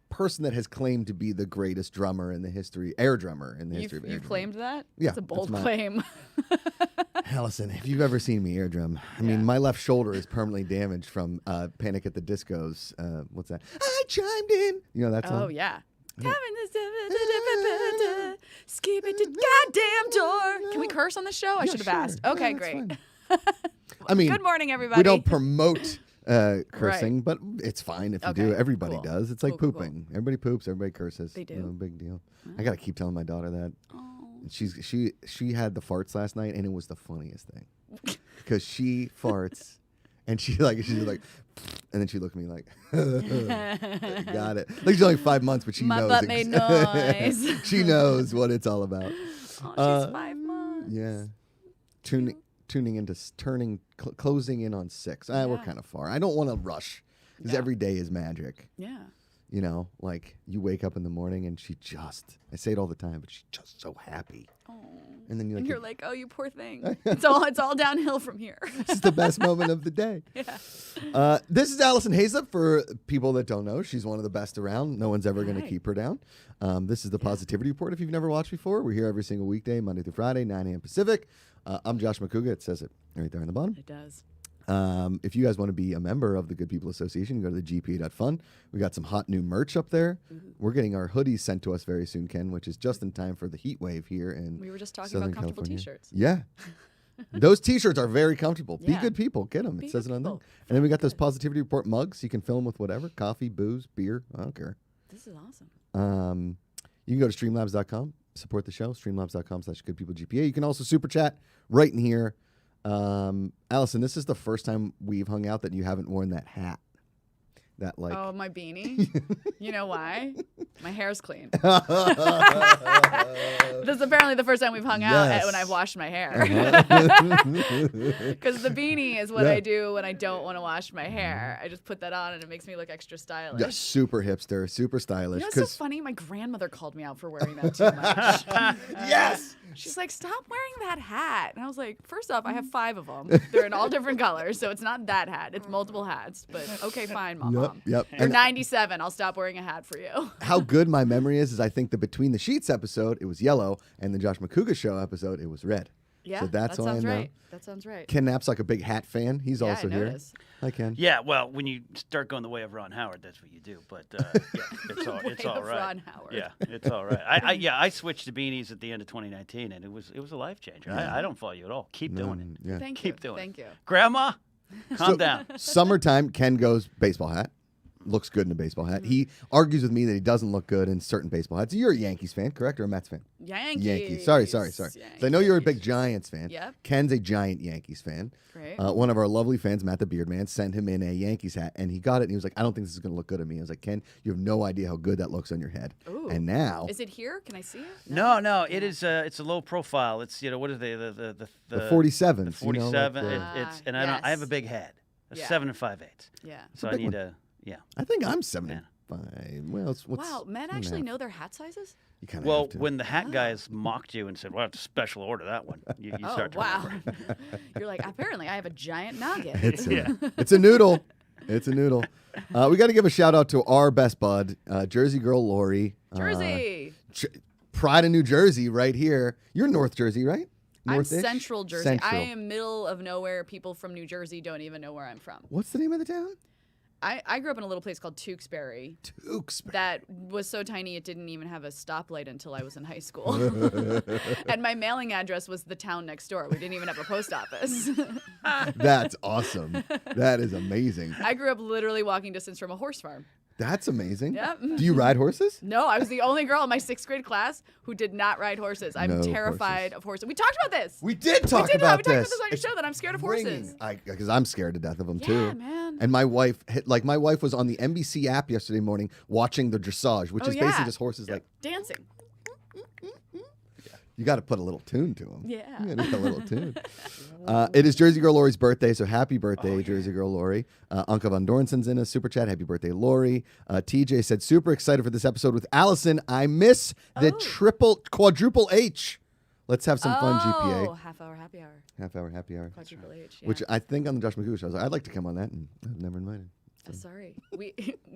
person that has claimed to be the greatest drummer in the history, air drummer in the history of air You drum. claimed that? Yeah, It's a bold claim. Allison, if you've ever seen me air drum, I mean, my left shoulder is permanently damaged from Panic at the Disco's. What's that? I chimed in. You know that song? Oh, yeah. Skip it to goddamn door. Can we curse on the show? I should have asked. Okay, great. I mean, good morning, everybody. We don't promote cursing, but it's fine if you do. Everybody does. It's like pooping. Cool. Everybody poops. Everybody curses. They do. No big deal. I gotta keep telling my daughter that. She had the farts last night, and it was the funniest thing because she farts, and she's like, and then she looked at me like, got it. Like she's only 5 months, but she knows. My butt made noise. She knows what it's all about. Oh, she's 5 months. Yeah, closing in on 6. We're kind of far. I don't want to rush because every day is magic. Yeah. You know, like you wake up in the morning and I say it all the time, but she's just so happy. Oh. And then you're like, oh, you poor thing. It's all downhill from here. This is the best moment of the day. Yeah. This is Alison Haislip. For people that don't know, she's one of the best around. No one's ever going to keep her down. This is the Positivity Report. If you've never watched before, we're here every single weekday, Monday through Friday, 9 a.m. Pacific. I'm Josh Macuga. It says it right there on the bottom. It does. If you guys want to be a member of the Good People Association, you go to the gpa.fun. We got some hot new merch up there. Mm-hmm. We're getting our hoodies sent to us very soon, Ken, which is just in time for the heat wave here in We were just talking Southern about comfortable California. T-shirts. Yeah. Those T-shirts are very comfortable. Yeah. Be good people. Get them. Be It says good it on them. people. And then we got those Positivity Report mugs. You can fill them with whatever. Coffee, booze, beer. I don't care. This is awesome. You can go to streamlabs.com. Support the show. Streamlabs.com/goodpeoplegpa. You can also super chat right in here. Allison, this is the first time we've hung out that you haven't worn that hat. That Oh, my beanie. You know why? My hair's clean. This is apparently the first time we've hung out when I've washed my hair. Because the beanie is what I do when I don't want to wash my hair. I just put that on and it makes me look extra stylish. Yeah, super hipster, super stylish. You know what's so funny? My grandmother called me out for wearing that too much. Yes! She's like, stop wearing that hat. And I was like, first off, I have 5 of them. They're in all different colors, so it's not that hat. It's multiple hats. But okay, fine, Mom. Yep. You're 97. I'll stop wearing a hat for you. How good my memory is I think the Between the Sheets episode, it was yellow, and the Josh Macuga show episode, it was red. Yeah, so that sounds I know. right. That sounds right. Ken Knapp's like a big hat fan. He's also I here. noticed. Hi, Ken. Yeah, well, when you start going the way of Ron Howard, that's what you do. But it's all right. Ron Howard. Yeah, it's all right. I switched to beanies at the end of 2019, and it was a life changer. Yeah. I don't follow you at all. Keep doing it. Yeah. Keep doing Thank you. Grandma, calm down. Summertime, Ken goes baseball hat. Looks good in a baseball hat. He argues with me that he doesn't look good in certain baseball hats. You're a Yankees fan, correct, or a Mets fan? Yankees. Sorry. So I know you're a big Giants fan. Yep. Ken's a giant Yankees fan. Great. One of our lovely fans, Matt the Beard Man, sent him in a Yankees hat, and he got it, and he was like, I don't think this is going to look good on me. I was like, Ken, you have no idea how good that looks on your head. Ooh. And now... Is it here? Can I see it? No, it is. It's a low profile. It's what are they? The 47s. The 47. You know, it's and I have a big head. A 7 5/8. Yeah. So I need a. Yeah. I think I'm 75. Well, wow, men actually know their hat sizes? You kind of well, have to. when the hat guys mocked you and said, well, it's a special order, that one. You start to remember. You're like, apparently I have a giant noggin. It's a noodle. It's a noodle. We got to give a shout out to our best bud, Jersey girl Lori. Jersey. Pride of New Jersey right here. You're North Jersey, right? I'm Central Jersey. Central. I am middle of nowhere. People from New Jersey don't even know where I'm from. What's the name of the town? I grew up in a little place called Tewksbury. That was so tiny it didn't even have a stoplight until I was in high school. And my mailing address was the town next door. We didn't even have a post office. That's awesome. That is amazing. I grew up literally walking distance from a horse farm. That's amazing. Yep. Do you ride horses? No, I was the only girl in my 6th grade class who did not ride horses. I'm No terrified of horses. We talked about this. We did talk about We talked this. about this on your show that I'm scared of horses. Because I'm scared to death of them Yeah, too. man. And my wife was on the NBC app yesterday morning watching the dressage, which is basically just horses like dancing. You got to put a little tune to them. Yeah. You got to put a little tune. It is Jersey Girl Lori's birthday, so happy birthday, Jersey Girl Lori. Uncle Von Dornson's in a super chat. Happy birthday, Lori. TJ said, super excited for this episode with Allison. I miss the quadruple H. Let's have some fun, GPA. Oh, half-hour happy hour. Half-hour happy hour. Quadruple H, yeah. Which I think on the Josh Macuga show, I was like, I'd like to come on that, and I was never invited. Sorry,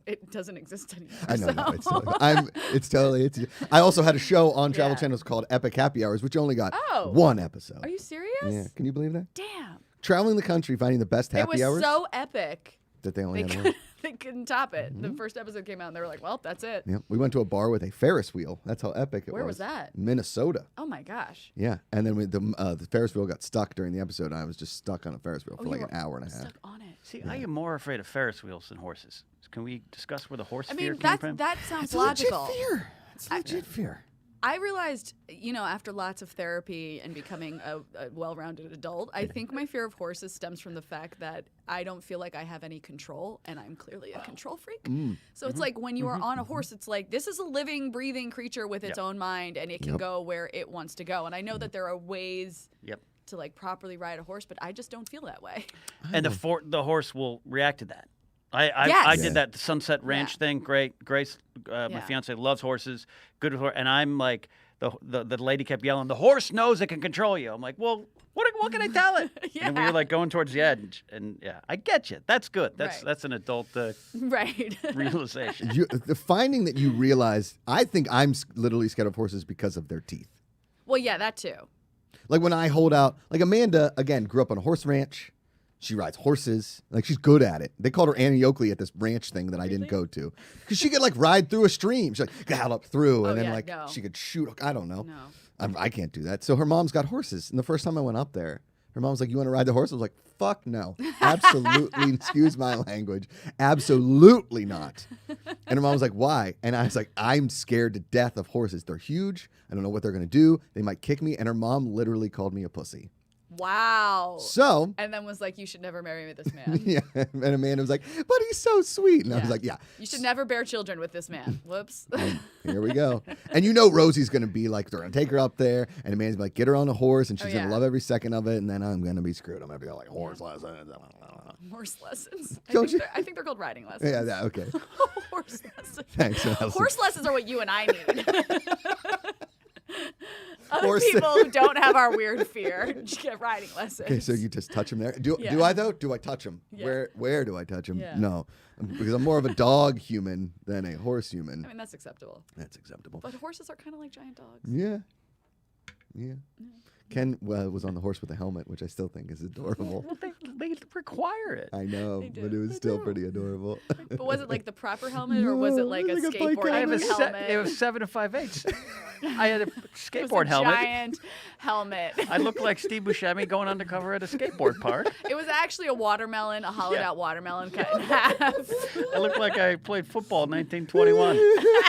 it doesn't exist anymore. I know. so. No, it's totally. I also had a show on Travel Yeah. Channels called Epic Happy Hours, which only got Oh. one episode. Are you serious? Yeah. Can you believe that? Damn. Traveling the country, finding the best happy It was hours so epic. that they only They, had one. they couldn't top it. The first episode came out and they were like, well, that's it. Yeah. We went to a bar with a Ferris wheel. That's how epic it was. Where was that? Minnesota. Oh my gosh. Yeah. And then the Ferris wheel got stuck during the episode, and I was just stuck on a Ferris wheel for you like were an hour and a half. Stuck on it. See, I am more afraid of Ferris wheels than horses. Can we discuss where the horse I fear mean, came from? that sounds It's a logical. legit fear. It's legit fear. I realized, after lots of therapy and becoming a well-rounded adult, I think my fear of horses stems from the fact that I don't feel like I have any control, and I'm clearly a control freak. So it's like when you are on a horse, it's like this is a living, breathing creature with its own mind, and it can go where it wants to go. And I know that there are ways to like properly ride a horse, but I just don't feel that way. And the horse will react to that. I Yes. did that Sunset Ranch Yeah. thing. Great. Grace, my Yeah. fiance, loves horses. Good with horse. And I'm like, the lady kept yelling, the horse knows it can control you. I'm like, well, what can I tell it? And we were like going towards the edge. And yeah, I get you. That's good. That's Right. that's an adult Right. realization. The finding that you realize, I think I'm literally scared of horses because of their teeth. Well, yeah, that too. Like when I hold out, like Amanda, again, grew up on a horse ranch. She rides horses. Like she's good at it. They called her Annie Oakley at this ranch thing that I didn't go to. Because she could like ride through a stream. She like gallop through and then like no. she could shoot. I don't know. No. I can't do that. So her mom's got horses. And the first time I went up there, her mom's like, you want to ride the horse? I was like, fuck no. Absolutely, excuse my language. Absolutely not. And her mom was like, why? And I was like, I'm scared to death of horses. They're huge. I don't know what they're going to do. They might kick me. And her mom literally called me a pussy. Wow. So. And then was like, you should never marry this man. Yeah. And Amanda was like, but he's so sweet. And I was like, yeah. You should never bear children with this man. Whoops. Here we go. And Rosie's going to be like, they're going to take her up there. And Amanda's like, get her on a horse. And she's going to love every second of it. And then I'm going to be screwed. I'm going to be like, horse lessons. Horse lessons. I think they're called riding lessons. Yeah, okay. Horse lessons. Thanks, Allison. Horse lessons are what you and I need. Other Horse- people who don't have our weird fear get riding lessons. Okay, so you just touch him there. Do Yeah. I though? Do I touch him? Yeah. Where do I touch him? Yeah. No, because I'm more of a dog human than a horse human. I mean, that's acceptable. That's acceptable. But horses are kind of like giant dogs. Yeah. Ken was on the horse with a helmet, which I still think is adorable. Well, they require it. I know, They do. but it was They still do. pretty adorable. But was it like the proper helmet, or was it like a No, like a bike skateboard helmet. helmet? It was 7 5/8. I had a It was skateboard a helmet. giant helmet. I looked like Steve Buscemi going undercover at a skateboard park. It was actually a watermelon, a hollowed out watermelon cut in half. I looked like I played football in 1921.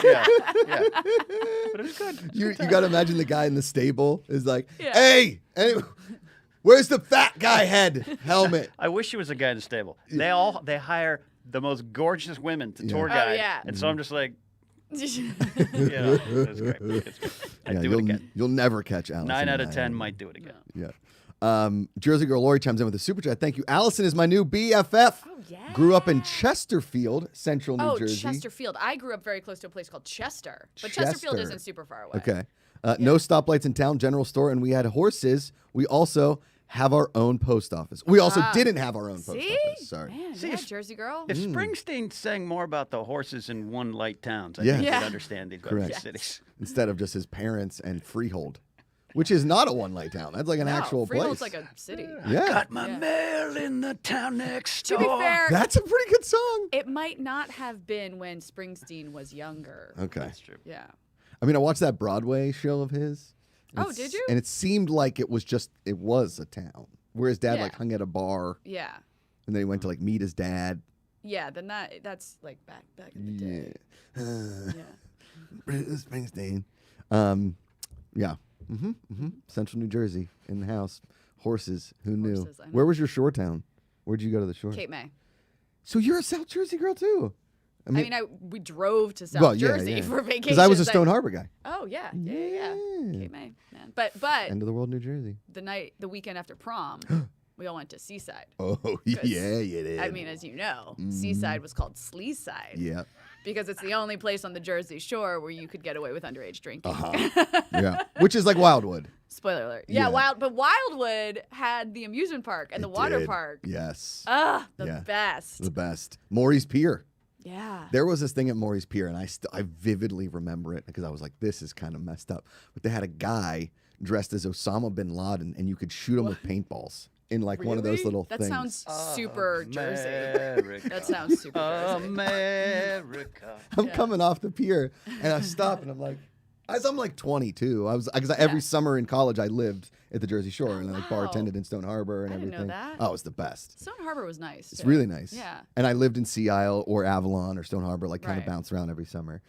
Yeah. But it was good. You got to imagine the guy in the stable is like, Yeah. hey, where's the fat guy head helmet? I wish he was a guy in the stable. They hire the most gorgeous women to tour Oh, guide. yeah. And so I'm just like, it's great. It's great. I'd do it again. You'll never catch Allison. 9 out of and I. 10 might do it again. Yeah. Jersey Girl Lori chimes in with a super chat. Thank you. Allison is my new BFF. Oh, yeah. Grew up in Chesterfield, Central New Jersey. Chesterfield. I grew up very close to a place called Chester. But Chesterfield Chester. isn't super far away. Okay. No stoplights in town, general store, and we had horses. We also have our own post office. We also didn't have our own post See? office. Sorry. Man, See, yeah, if- Jersey girl. If Springsteen sang more about the horses in one light towns, I Yeah. think Yeah. I'd understand these Correct. other cities. Instead of just his parents and Freehold, which is not a one-light town. That's like an actual Freehold's place. like a city. Yeah. Got my Yeah. mail in the town next To door. be fair, That's a pretty good song. it might not have been when Springsteen was younger. Okay. That's true. Yeah. I mean, I watched that Broadway show of his. Oh, It's- did you? And it seemed like it was a town. Where his dad Yeah. like hung at a bar, Yeah. and then he went to like meet his dad. Yeah, then that's like back in the day. Yeah. Bruce Springsteen. Yeah. Central New Jersey in the house. Horses. Who knew? Horses, I know. Where was your shore town? Where'd you go to the shore? Cape May. So you're a South Jersey girl too. I mean, we drove to South Jersey for vacation. Because I was a Stone Harbor guy. Oh yeah. Yeah. Cape May, man. But End of the world, New Jersey. the weekend after prom, we all went to Seaside. Oh yeah, you did. I mean, as you know, Seaside was called Sleeside. Yeah. Because it's the only place on the Jersey Shore where you could get away with underage drinking. Yeah. Which is like Wildwood. Spoiler alert. Yeah, Yeah. but Wildwood had the amusement park and the water did. park. Yes. The best. The best. Maury's Pier. Yeah. There was this thing at Maury's Pier, and I vividly remember it because I was like, this is kind of messed up. But they had a guy dressed as Osama bin Laden, and you could shoot him with paintballs in like one of those little That things. sounds super Jersey. America. That sounds super Jersey. America. I'm coming off the pier, and I stop, and I'm like, as I'm like 22, because every summer in college I lived at the Jersey Shore and I like wow. bartended in Stone Harbor and I didn't know everything. that. Oh, it was the best. Stone Harbor was nice. It's too. really nice. Yeah. And I lived in Sea Isle or Avalon or Stone Harbor, like kind of Right. bounce around every summer,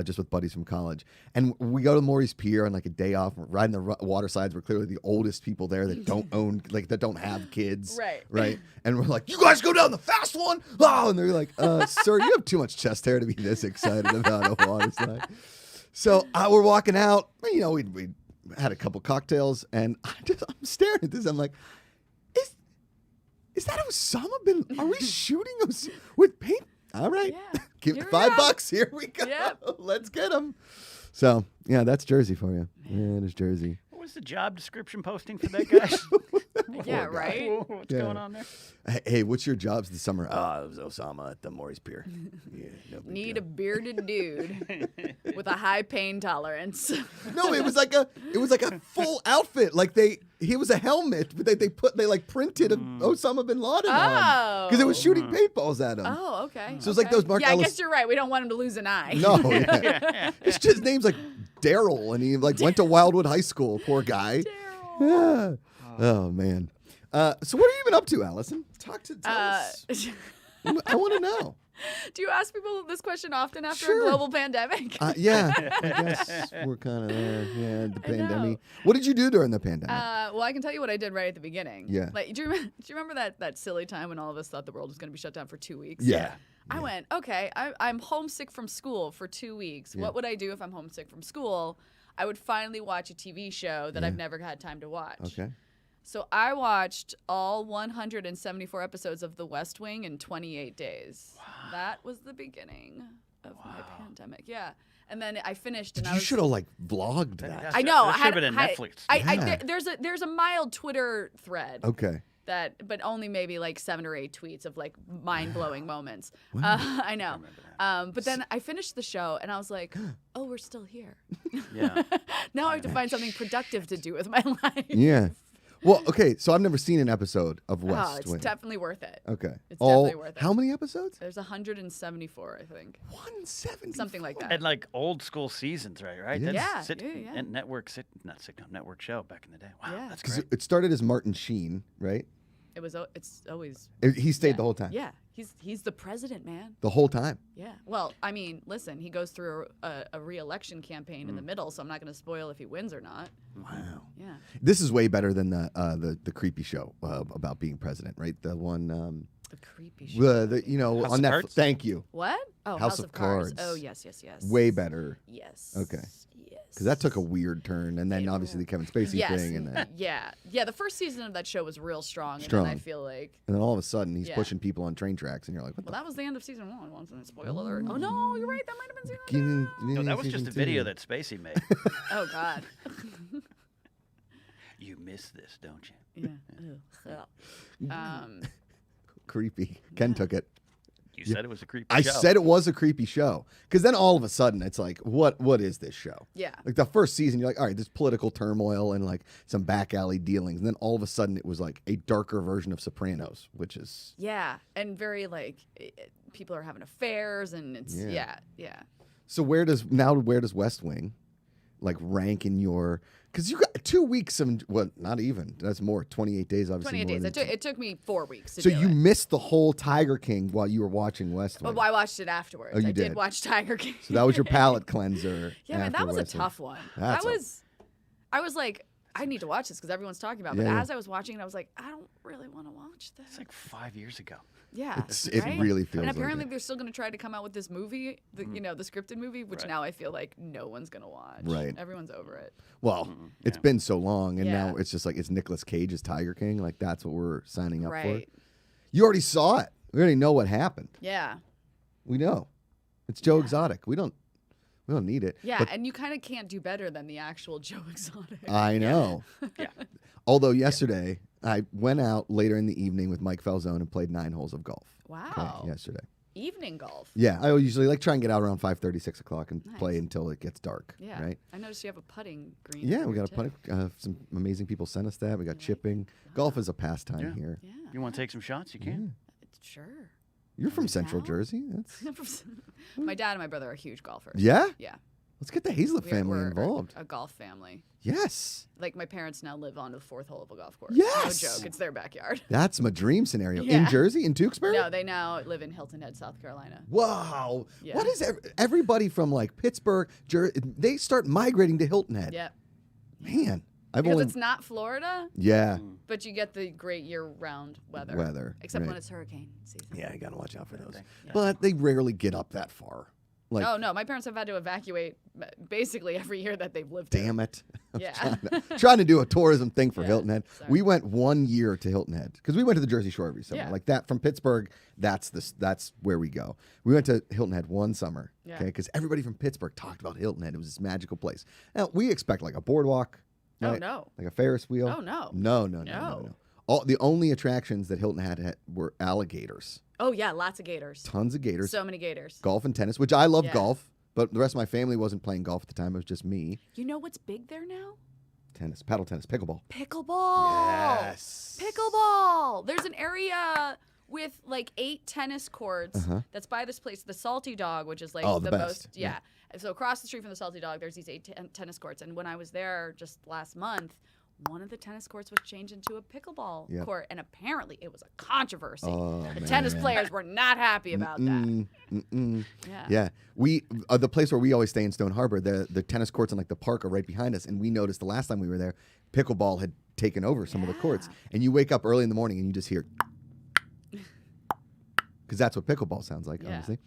just with buddies from college. And we go to Maury's Pier on like a day off, we're riding the water slides. We're clearly the oldest people there that don't own, like that don't have kids. Right. Right. And we're like, you guys go down the fast one. Oh, and they're like, sir, you have too much chest hair to be this excited about a water slide. So we're walking out. You know, we had a couple cocktails, and I'm staring at this. I'm like, is that Osama bin? Are we shooting with paint? All right, Yeah. give Here we $5. Here we go. Yep. Let's get him. So yeah, that's Jersey for you. Yeah, it is Jersey. What was the job description posting for that guy? Yeah, right? What's Yeah. going on there? Hey, what's your jobs this summer? It was Osama at the Maury's Pier. Yeah, no big Need deal. a bearded dude with a high pain tolerance. No, it was like a full outfit. Like he was a helmet, but they printed Osama bin Laden on because it was shooting paintballs at him. Oh, okay. So it's like those Mark Yeah, I Ellis. guess you're right. We don't want him to lose an eye. No, yeah. It's just his name's like Daryl, and he like went to Wildwood High School. Poor guy. Daryl. Yeah. Oh man. So what have you been up to, Allison? Tell us. I want to know. Do you ask people this question often after Sure. a global pandemic? Yeah, I guess we're kind of there. Yeah, the I know. pandemic. What did you do during the pandemic? Well, I can tell you what I did right at the beginning. Yeah. Like, do you remember that silly time when all of us thought the world was going to be shut down for 2 weeks? Yeah. I went, okay, I'm homesick from school for 2 weeks. Yeah. What would I do if I'm homesick from school? I would finally watch a TV show that I've never had time to watch. Okay. So I watched all 174 episodes of The West Wing in 28 days. Wow. That was the beginning of my pandemic. Yeah. And then I finished, and You should have like vlogged that. That's- I know. That I should had have been I- Netflix. there's a mild Twitter thread. Okay. But only maybe like 7 or 8 tweets of like mind-blowing moments. I know. But then I finished the show and I was like, oh, we're still here. Yeah. Now I have to find something productive to do with my life. Yeah. Well, okay. So I've never seen an episode of West Oh, it's Wing. definitely worth it. Okay. It's definitely worth it. How many episodes? There's 174, I think. 170. Something like that. And like old school seasons, right? Yeah. Yeah, Sit, yeah. And network show back in the day. Wow, Yeah. that's Because great. it started as Martin Sheen, right? It's always He stayed the whole time. Yeah. He's the president, man. The whole time. Yeah. Well, I mean, listen, he goes through a re-election campaign in the middle, so I'm not going to spoil if he wins or not. Wow. Yeah. This is way better than the creepy show about being president, right? The one, The creepy show. House on of Netflix. Cards? Thank you. What? Oh, House of Cards. Oh, yes. Way better. Yes. Okay. Yes. Because that took a weird turn, and then It- obviously the Kevin Spacey Yes. thing, and then Yeah. The first season of that show was real strong, and Strong. then I feel like, all of a sudden he's Yeah. pushing people on train tracks, and you're like, what well, the? that was the end of season 1. Wasn't it? Spoiler alert. Oh no, you're right. That might have been season 2. No, that was just a video that Spacey made. Oh God. You miss this, don't you? Yeah. Creepy. Ken took it. You said it was a creepy I show. said it was a creepy show. Because then all of a sudden it's like, what is this show? Yeah. Like the first season, you're like, all right, there's political turmoil and like some back alley dealings. And then all of a sudden it was like a darker version of Sopranos, which is. Yeah, and very like people are having affairs, and it's Yeah. yeah. So where does West Wing like rank in your. Because you got 2 weeks of. Well, not even. That's more. 28 days, obviously. 28 more days. than It took me 4 weeks to So do you it. missed the whole Tiger King while you were watching West Wing. Well, I watched it afterwards. Oh, you I did? watch Tiger King. So that was your palate cleanser. Yeah, man, that after was a West Wing. tough one. That's I was like, I need to watch this because everyone's talking about it. But Yeah, yeah. as I was watching it, I was like, I don't really want to watch this. It's like 5 years ago. Yeah. It right? really feels And like apparently it. they're still going to try to come out with this movie, the scripted movie, which Right. now I feel like no one's going to watch. Right. Everyone's over it. Well, it's been so long, and Yeah. now it's just like it's Nicolas Cage's Tiger King. Like that's what we're signing up Right. for. You already saw it. We already know what happened. Yeah. We know. It's Joe Exotic. We don't We don't need it. Yeah, But and you kind of can't do better than the actual Joe Exotic. I know. Yeah. Although yesterday, I went out later in the evening with Mike Falzone and played 9 holes of golf. Wow. Yesterday. Evening golf. Yeah, I usually like try and get out around 5:30, 6 o'clock and Nice. play until it gets dark. Yeah. Right? I noticed you have a putting green. Yeah, over we here, got a too. putting. Some amazing people sent us that. We got chipping. Golf is a pastime Yeah. here. Yeah. You want to take some shots? You can. Sure. You're from Every Central town? Jersey. That's My dad and my brother are huge golfers. yeah. Yeah. Let's get the Haislip family We're involved. a golf family. Yes, Like my parents now live on the 4th hole of a golf course. Yes! No joke. It's their backyard. that's my dream scenario. In Yeah. Jersey, in Tewksbury. No, they now live in Hilton Head, South Carolina. Wow. Yeah. What is everybody from like Pittsburgh, they start migrating to Hilton Head. Yeah. Man, I've Because only it's not Florida, yeah. but you get the great year-round weather. Except right. when it's hurricane season. Yeah, you gotta watch out for those. Yeah. But they rarely get up that far. Like, Oh, no. My parents have had to evacuate basically every year that they've lived there. damn it. Yeah. Trying to do a tourism thing for Yeah, Hilton Head. sorry. We went 1 year to Hilton Head because we went to the Jersey Shore every summer. Yeah. Like that from Pittsburgh, that's where we go. We went to Hilton Head one summer, Yeah. okay? Because everybody from Pittsburgh talked about Hilton Head. It was this magical place. Now we expect like a boardwalk, Oh, right? no. like a Ferris wheel. Oh, no. No. The only attractions that Hilton had were alligators, Oh, yeah. Lots of gators. tons of gators, So many gators. golf and tennis, which I love Yeah. golf, but the rest of my family wasn't playing golf at the time. It was just me. You know what's big there now? Tennis, paddle tennis, pickleball. Pickleball. Yes. Pickleball. There's an area with like 8 tennis courts Uh-huh. that's by this place, the Salty Dog, which is like Oh, the best. most. Yeah. So across the street from the Salty Dog, there's these 8 tennis courts. And when I was there just last month, one of the tennis courts was changed into a pickleball Yep. court. And apparently it was a controversy. Oh, The man. tennis players were not happy about that. Yeah. Yeah, we the place where we always stay in Stone Harbor. The tennis courts and like the park are right behind us, and we noticed the last time we were there, pickleball had taken over some of the courts. And you wake up early in the morning and you just hear, because that's what pickleball sounds like. Yeah. Honestly,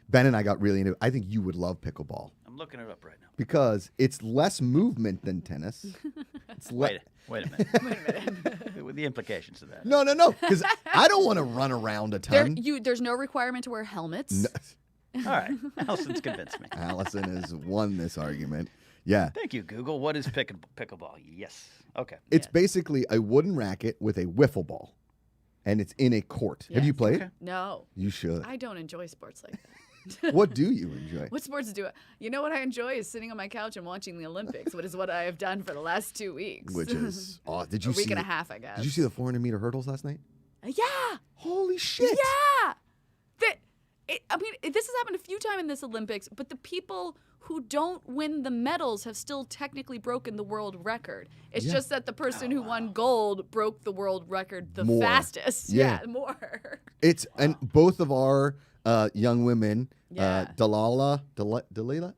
Ben and I got really into it. I think you would love pickleball I'm looking it up right now. because it's less movement than tennis. It's Wait a minute. Wait a minute. With the implications of that. No, because I don't want to run around a ton. There's no requirement to wear helmets. All right. Allison's convinced me. Allison has won this argument. Yeah. Thank you, Google. What is pickleball? Yes. Okay. It's Yes. basically a wooden racket with a wiffle ball, and it's in a court. Have you Yes. played? Okay. No. You should. I don't enjoy sports like that. What do you enjoy? What sports do I? You know what I enjoy is sitting on my couch and watching the Olympics, which is what I have done for the last 2 weeks. Which is, did you a week see? and a half, I guess. Did you see the 400-meter hurdles last night? Yeah. Holy shit! Yeah. This has happened a few times in this Olympics, but the people who don't win the medals have still technically broken the world record. It's Yeah. just that the person who won gold broke the world record the More. fastest. Yeah. More. It's and both of our young women, Yeah. Delilah,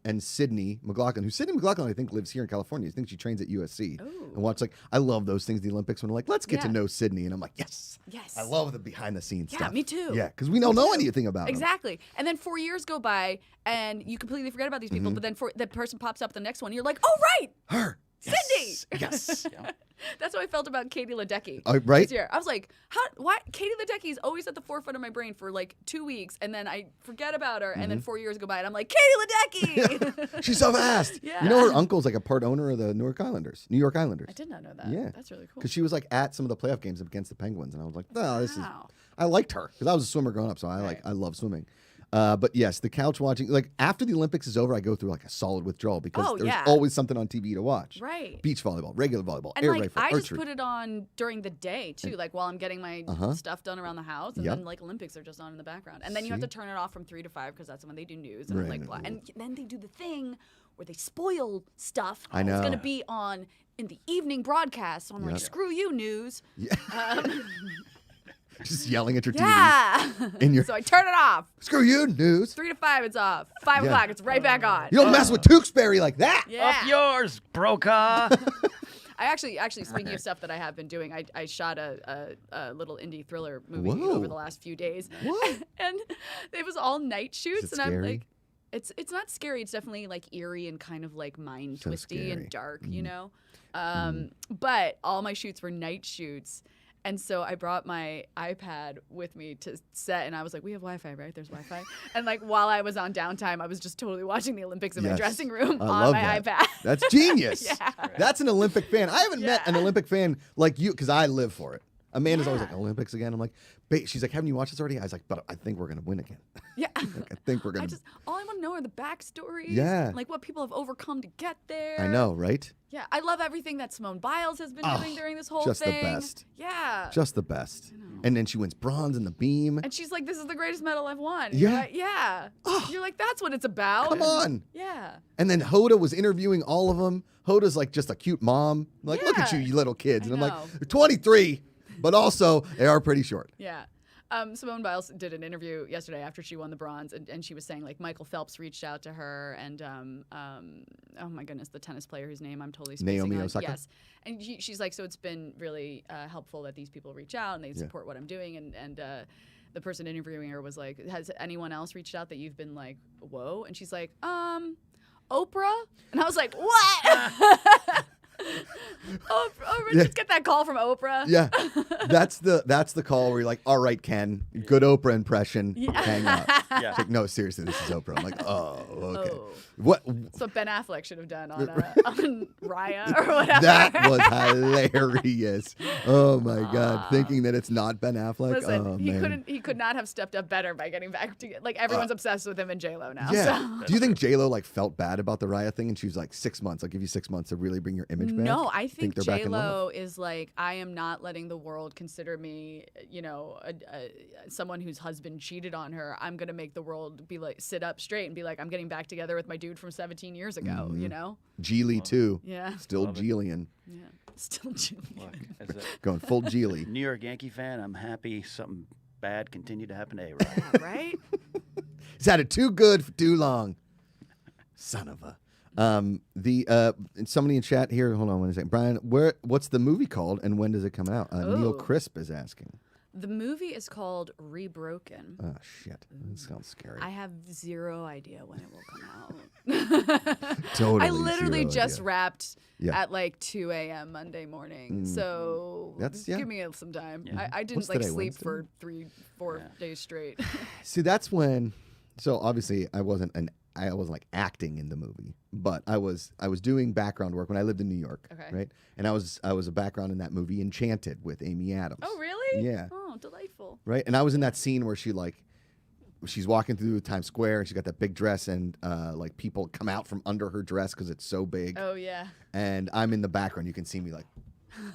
and Sydney McLaughlin. Sydney McLaughlin, I think, lives here in California. I think she trains at USC. Ooh. And watch I love those things. The Olympics when they're like, let's get to Yeah. know Sydney, and I'm like, yes. Yes. I love the behind the scenes Yeah, stuff. me too. Yeah, because we don't know anything about them. Exactly. And then 4 years go by and you completely forget about these people, Mm-hmm. but then the person pops up the next one. You're like, oh, right. Her. Sydney! Yes. That's how I felt about Katie Ledecky Right? this year. I was like, why? Katie Ledecky is always at the forefront of my brain for like 2 weeks, and then I forget about her, and then 4 years go by, and I'm like, Katie Ledecky! She's so fast. Yeah. You know her uncle's like a part owner of the New York Islanders. I did not know that. Yeah. That's really cool. Because she was like at some of the playoff games against the Penguins, and I was like, "No, this is." Wow. I liked her because I was a swimmer growing up, so Right. I love swimming. But yes, the couch watching. Like after the Olympics is over, I go through like a solid withdrawal because Oh, there's yeah. always something on TV to watch. Right. Beach volleyball, regular volleyball, And air like rifle, I just archery. put it on during the day too, like while I'm getting my stuff done around the house, and Yep. then like Olympics are just on in the background, and then you have See? to turn it off from 3 to 5 because that's when they do news, and I'm Right. like, blah. And then they do the thing where they spoil stuff. I know. It's gonna be on in the evening broadcast, so I'm like, Yep. screw you, news. Yeah. Just yelling at your TV. Yeah. In your- So I turn it off. Screw you, news. 3 to 5, it's off. 5 Yeah. o'clock, it's right back on. You don't mess with Tewksbury like that. Yeah. Up yours, broker. I actually speaking of stuff that I have been doing, I shot a little indie thriller movie Whoa. over the last few days. What? And it was all night shoots, Is it and I'm scary? like, it's not scary. It's definitely like eerie and kind of like mind So twisty scary. and dark, you know. But all my shoots were night shoots. And so I brought my iPad with me to set, and I was like, we have Wi-Fi, right? There's Wi-Fi. And like while I was on downtime, I was just totally watching the Olympics in my dressing room on my iPad. That's genius. Yeah. That's an Olympic fan. I haven't met an Olympic fan like you because I live for it. Amanda's always like, Olympics again? I'm like, she's like, haven't you watched this already? I was like, but I think we're going to win again. Yeah. I think we're going to. All I want to know are the backstories. Yeah. Like what people have overcome to get there. I know, right? Yeah. I love everything that Simone Biles has been doing during this whole just thing. Just the best. Yeah. Just the best. And then she wins bronze in the beam. And she's like, this is the greatest medal I've won. Yeah. You're like, yeah. You're like, that's what it's about. Come on. Yeah. And then Hoda was interviewing all of them. Hoda's like just a cute mom. Like, look at you little kids. And I'm like, they're 23. But also, they are pretty short. Yeah. Simone Biles did an interview yesterday after she won the bronze, and she was saying, like, Michael Phelps reached out to her, and, oh, my goodness, the tennis player whose name I'm totally spacing Naomi on. Osaka? Yes. And she's like, so it's been really helpful that these people reach out, and they support what I'm doing, and the person interviewing her was like, has anyone else reached out that you've been like, whoa? And she's like, Oprah? And I was like, what? Oprah, just get that call from Oprah. Yeah, that's the call where you're like, all right, Ken, good Oprah impression, hang up. Yeah. It's like, no, seriously, this is Oprah. I'm like, oh, okay. Oh. What? That's what Ben Affleck should have done on Raya or whatever. That was hilarious. Oh my God, thinking that it's not Ben Affleck. Listen, oh, he could not have stepped up better by getting back to like everyone's obsessed with him and J-Lo now. Yeah. So. Do you think J-Lo like felt bad about the Raya thing and she was like 6 months? I'll give you 6 months to really bring your image back. No, I think they're back in J-Lo love? is like, I am not letting the world consider me, someone whose husband cheated on her. I'm gonna make the world be like sit up straight and be like, I'm getting back together with my dude from 17 years ago. You know. Geely too. Yeah. Still Geelian. Yeah. Still Julian. Look, as a Going full Geely. New York Yankee fan, I'm happy something bad continued to happen to A-Rod. Yeah, right? He's had it too good for too long. Son of a. Somebody in chat here. Hold on one second. Brian, what's the movie called and when does it come out? Neil Crisp is asking. The movie is called Rebroken. Oh shit, that sounds scary. I have zero idea when it will come out. Totally. I literally zero just idea. wrapped Yeah. at like 2 a.m. Monday morning. So That's- give me some time. Yeah. I didn't What's like today, sleep Wednesday? for 3-4 days straight. See, that's when. So obviously, I wasn't like acting in the movie, but I was doing background work when I lived in New York, Okay. right? And I was a background in that movie Enchanted with Amy Adams. Oh, really? Yeah. Oh, delightful. Right, and I was in that scene where she's walking through Times Square and she's got that big dress and like people come out from under her dress because it's so big. Oh, yeah. And I'm in the background. You can see me like,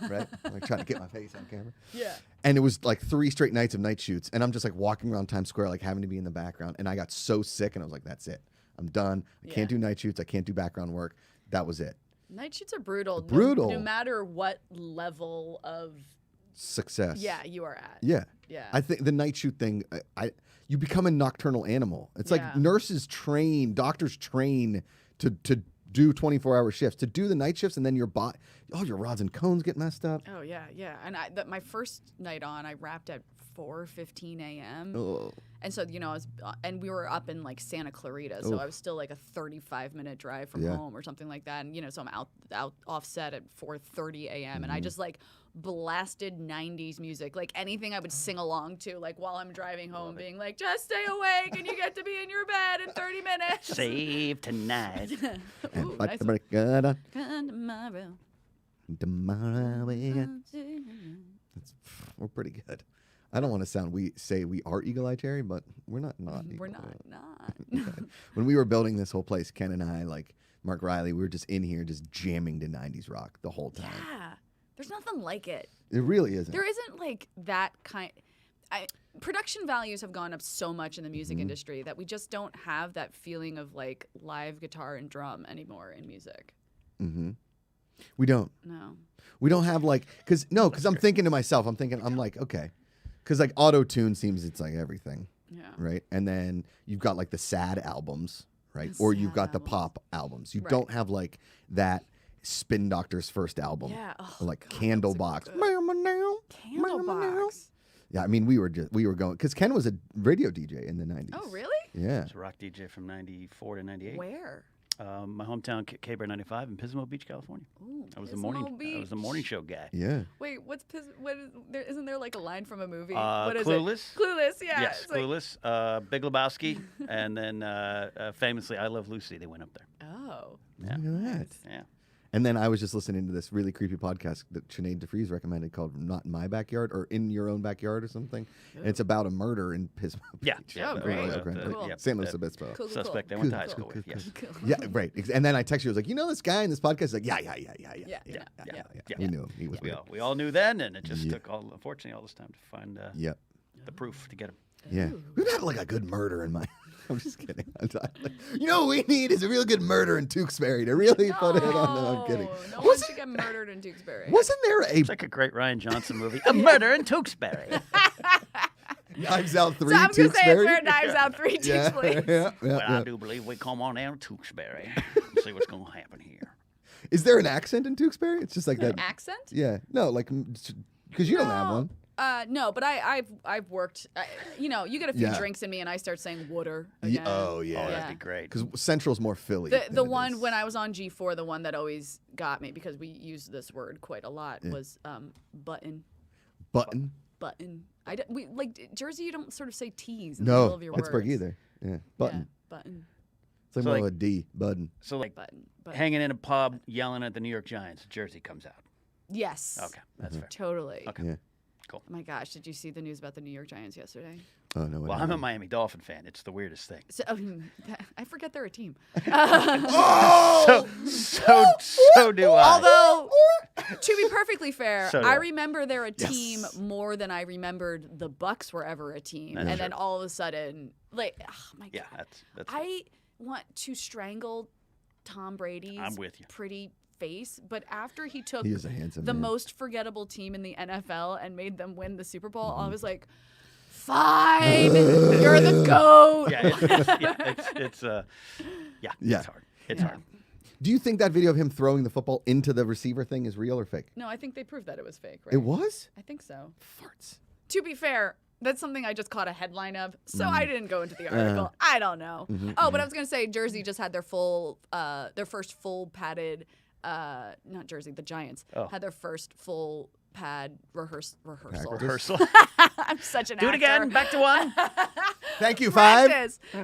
right, like trying to get my face on camera. Yeah. And it was like 3 straight nights of night shoots, and I'm just like walking around Times Square, like having to be in the background. And I got so sick, and I was like, "That's it. I'm done. I can't do night shoots. I can't do background work." That was it. Night shoots are brutal. Brutal. No matter what level of Success. you are at. Yeah. Yeah. I think the night shoot thing, you become a nocturnal animal. It's like doctors train to do 24-hour shifts, to do the night shifts, and then your rods and cones get messed up. Oh, yeah, yeah. And my first night on, I wrapped at 4:15 a.m. Oh. And so, and we were up in like Santa Clarita, so I was still like a 35-minute drive from home or something like that. And, so I'm out offset at 4:30 a.m. And I just like blasted 90s music, like anything I would sing along to, like while I'm driving home, being like, just stay awake and you get to be in your bed in 30 minutes. Save tonight. Ooh, nice one. We're pretty good. I don't want to say we are Eagle Eye Cherry, but we're not. We're Eagle not. Eye. When we were building this whole place, Ken and I, like Mark Riley, we were just in here just jamming to 90s rock the whole time. Yeah. There's nothing like it. It really isn't. There isn't like that kind. Production values have gone up so much in the music industry that we just don't have that feeling of like live guitar and drum anymore in music. Mm-hmm. We don't. No. We don't have like, because I'm thinking to myself, I'm like, okay. Because like auto-tune seems it's like everything. Yeah. Right? And then you've got like the sad albums, right? The Or you've sad got the albums. pop albums. You Right. don't have like that Spin Doctor's first album. Yeah. Oh, Or like God, Candlebox. that was Candlebox. Yeah, I mean, we were going, because Ken was a radio DJ in the 90s. Oh, really? Yeah. I was a rock DJ from 94 to 98. Where? My hometown, K-Bear 95 in Pismo Beach, California. Ooh, I was Pismo Beach. I was the morning show guy. Yeah. Wait, isn't there like a line from a movie? What is Clueless? it? Clueless, yeah. Yes, It's like- Clueless. Big Lebowski, and then famously, I Love Lucy. They went up there. Oh. Yeah. Look at that. Yeah. And then I was just listening to this really creepy podcast that Sinead DeFries recommended called Not in My Backyard or In Your Own Backyard or something. And it's about a murder in Pismo Beach. Yeah. Oh, great. Cool. St. Louis Obispo. Cool. Suspect I went to high school with. Yes. Cool. Yeah, right. And then I texted you. I was like, you know this guy in this podcast? He's like, yeah. Yeah. We knew him. He was weird. We all knew then, and it just took unfortunately all this time to find the proof to get him. Yeah. We've had like a good murder in mind. I'm just kidding. You know what we need is a real good murder in Tewksbury to really put it on. No, I'm kidding. No one should get murdered in Tewksbury. Wasn't there a It's like a great Ryan Johnson movie, A Murder in Tewksbury. Knives Out 3 So I'm going to say it's Tewksbury? where Knives Out 3 takes place. Well, I do believe we come on down to Tewksbury and see what's going to happen here. Is there an accent in Tewksbury? It's just like An that. accent? Yeah. No, like, because you don't have one. No, but I've worked. You get a few Yeah. drinks in me, and I start saying "water." Yeah, Again. oh, yeah. Oh, that'd be great. Because Central's more Philly. The than it one is. when I was on G4, the one that always got me because we used this word quite a lot was button. Button? Button. We like Jersey. You don't sort of say T's in the middle No, of your Pittsburgh words. either. Yeah. Button. Yeah, button. It's like So, more like- of a D. Button. So, like, Button. hanging in a pub, yelling at the New York Giants, Jersey comes out. Yes. Okay, that's fair. Totally. Okay. Yeah. Oh my gosh, did you see the news about the New York Giants yesterday? Oh, no. Well, I'm a Miami Dolphin fan. It's the weirdest thing. So, I forget they're a team. Oh! So do I. Although, to be perfectly fair, So do I I. remember they're a Yes. team more than I remembered the Bucks were ever a team. That's and then true. all of a sudden, like, oh my Yeah, God. that's. I want to strangle Tom Brady's I'm with you. pretty face, but after he took He is a handsome the man. most forgettable team in the NFL and made them win the Super Bowl, Mm-hmm. I was like, fine, you're the GOAT. Yeah, it's Yeah. it's hard. It's hard. Do you think that video of him throwing the football into the receiver thing is real or fake? No, I think they proved that it was fake, right? It was? I think so. Farts. To be fair, that's something I just caught a headline of, so Mm. I didn't go into the article. I don't know. Oh, but I was gonna say Jersey just had their first full padded, not Jersey, the Giants had their first full pad rehearsal. Rehearsal. I'm such an Do it actor. again. Back to one. Thank you, Five.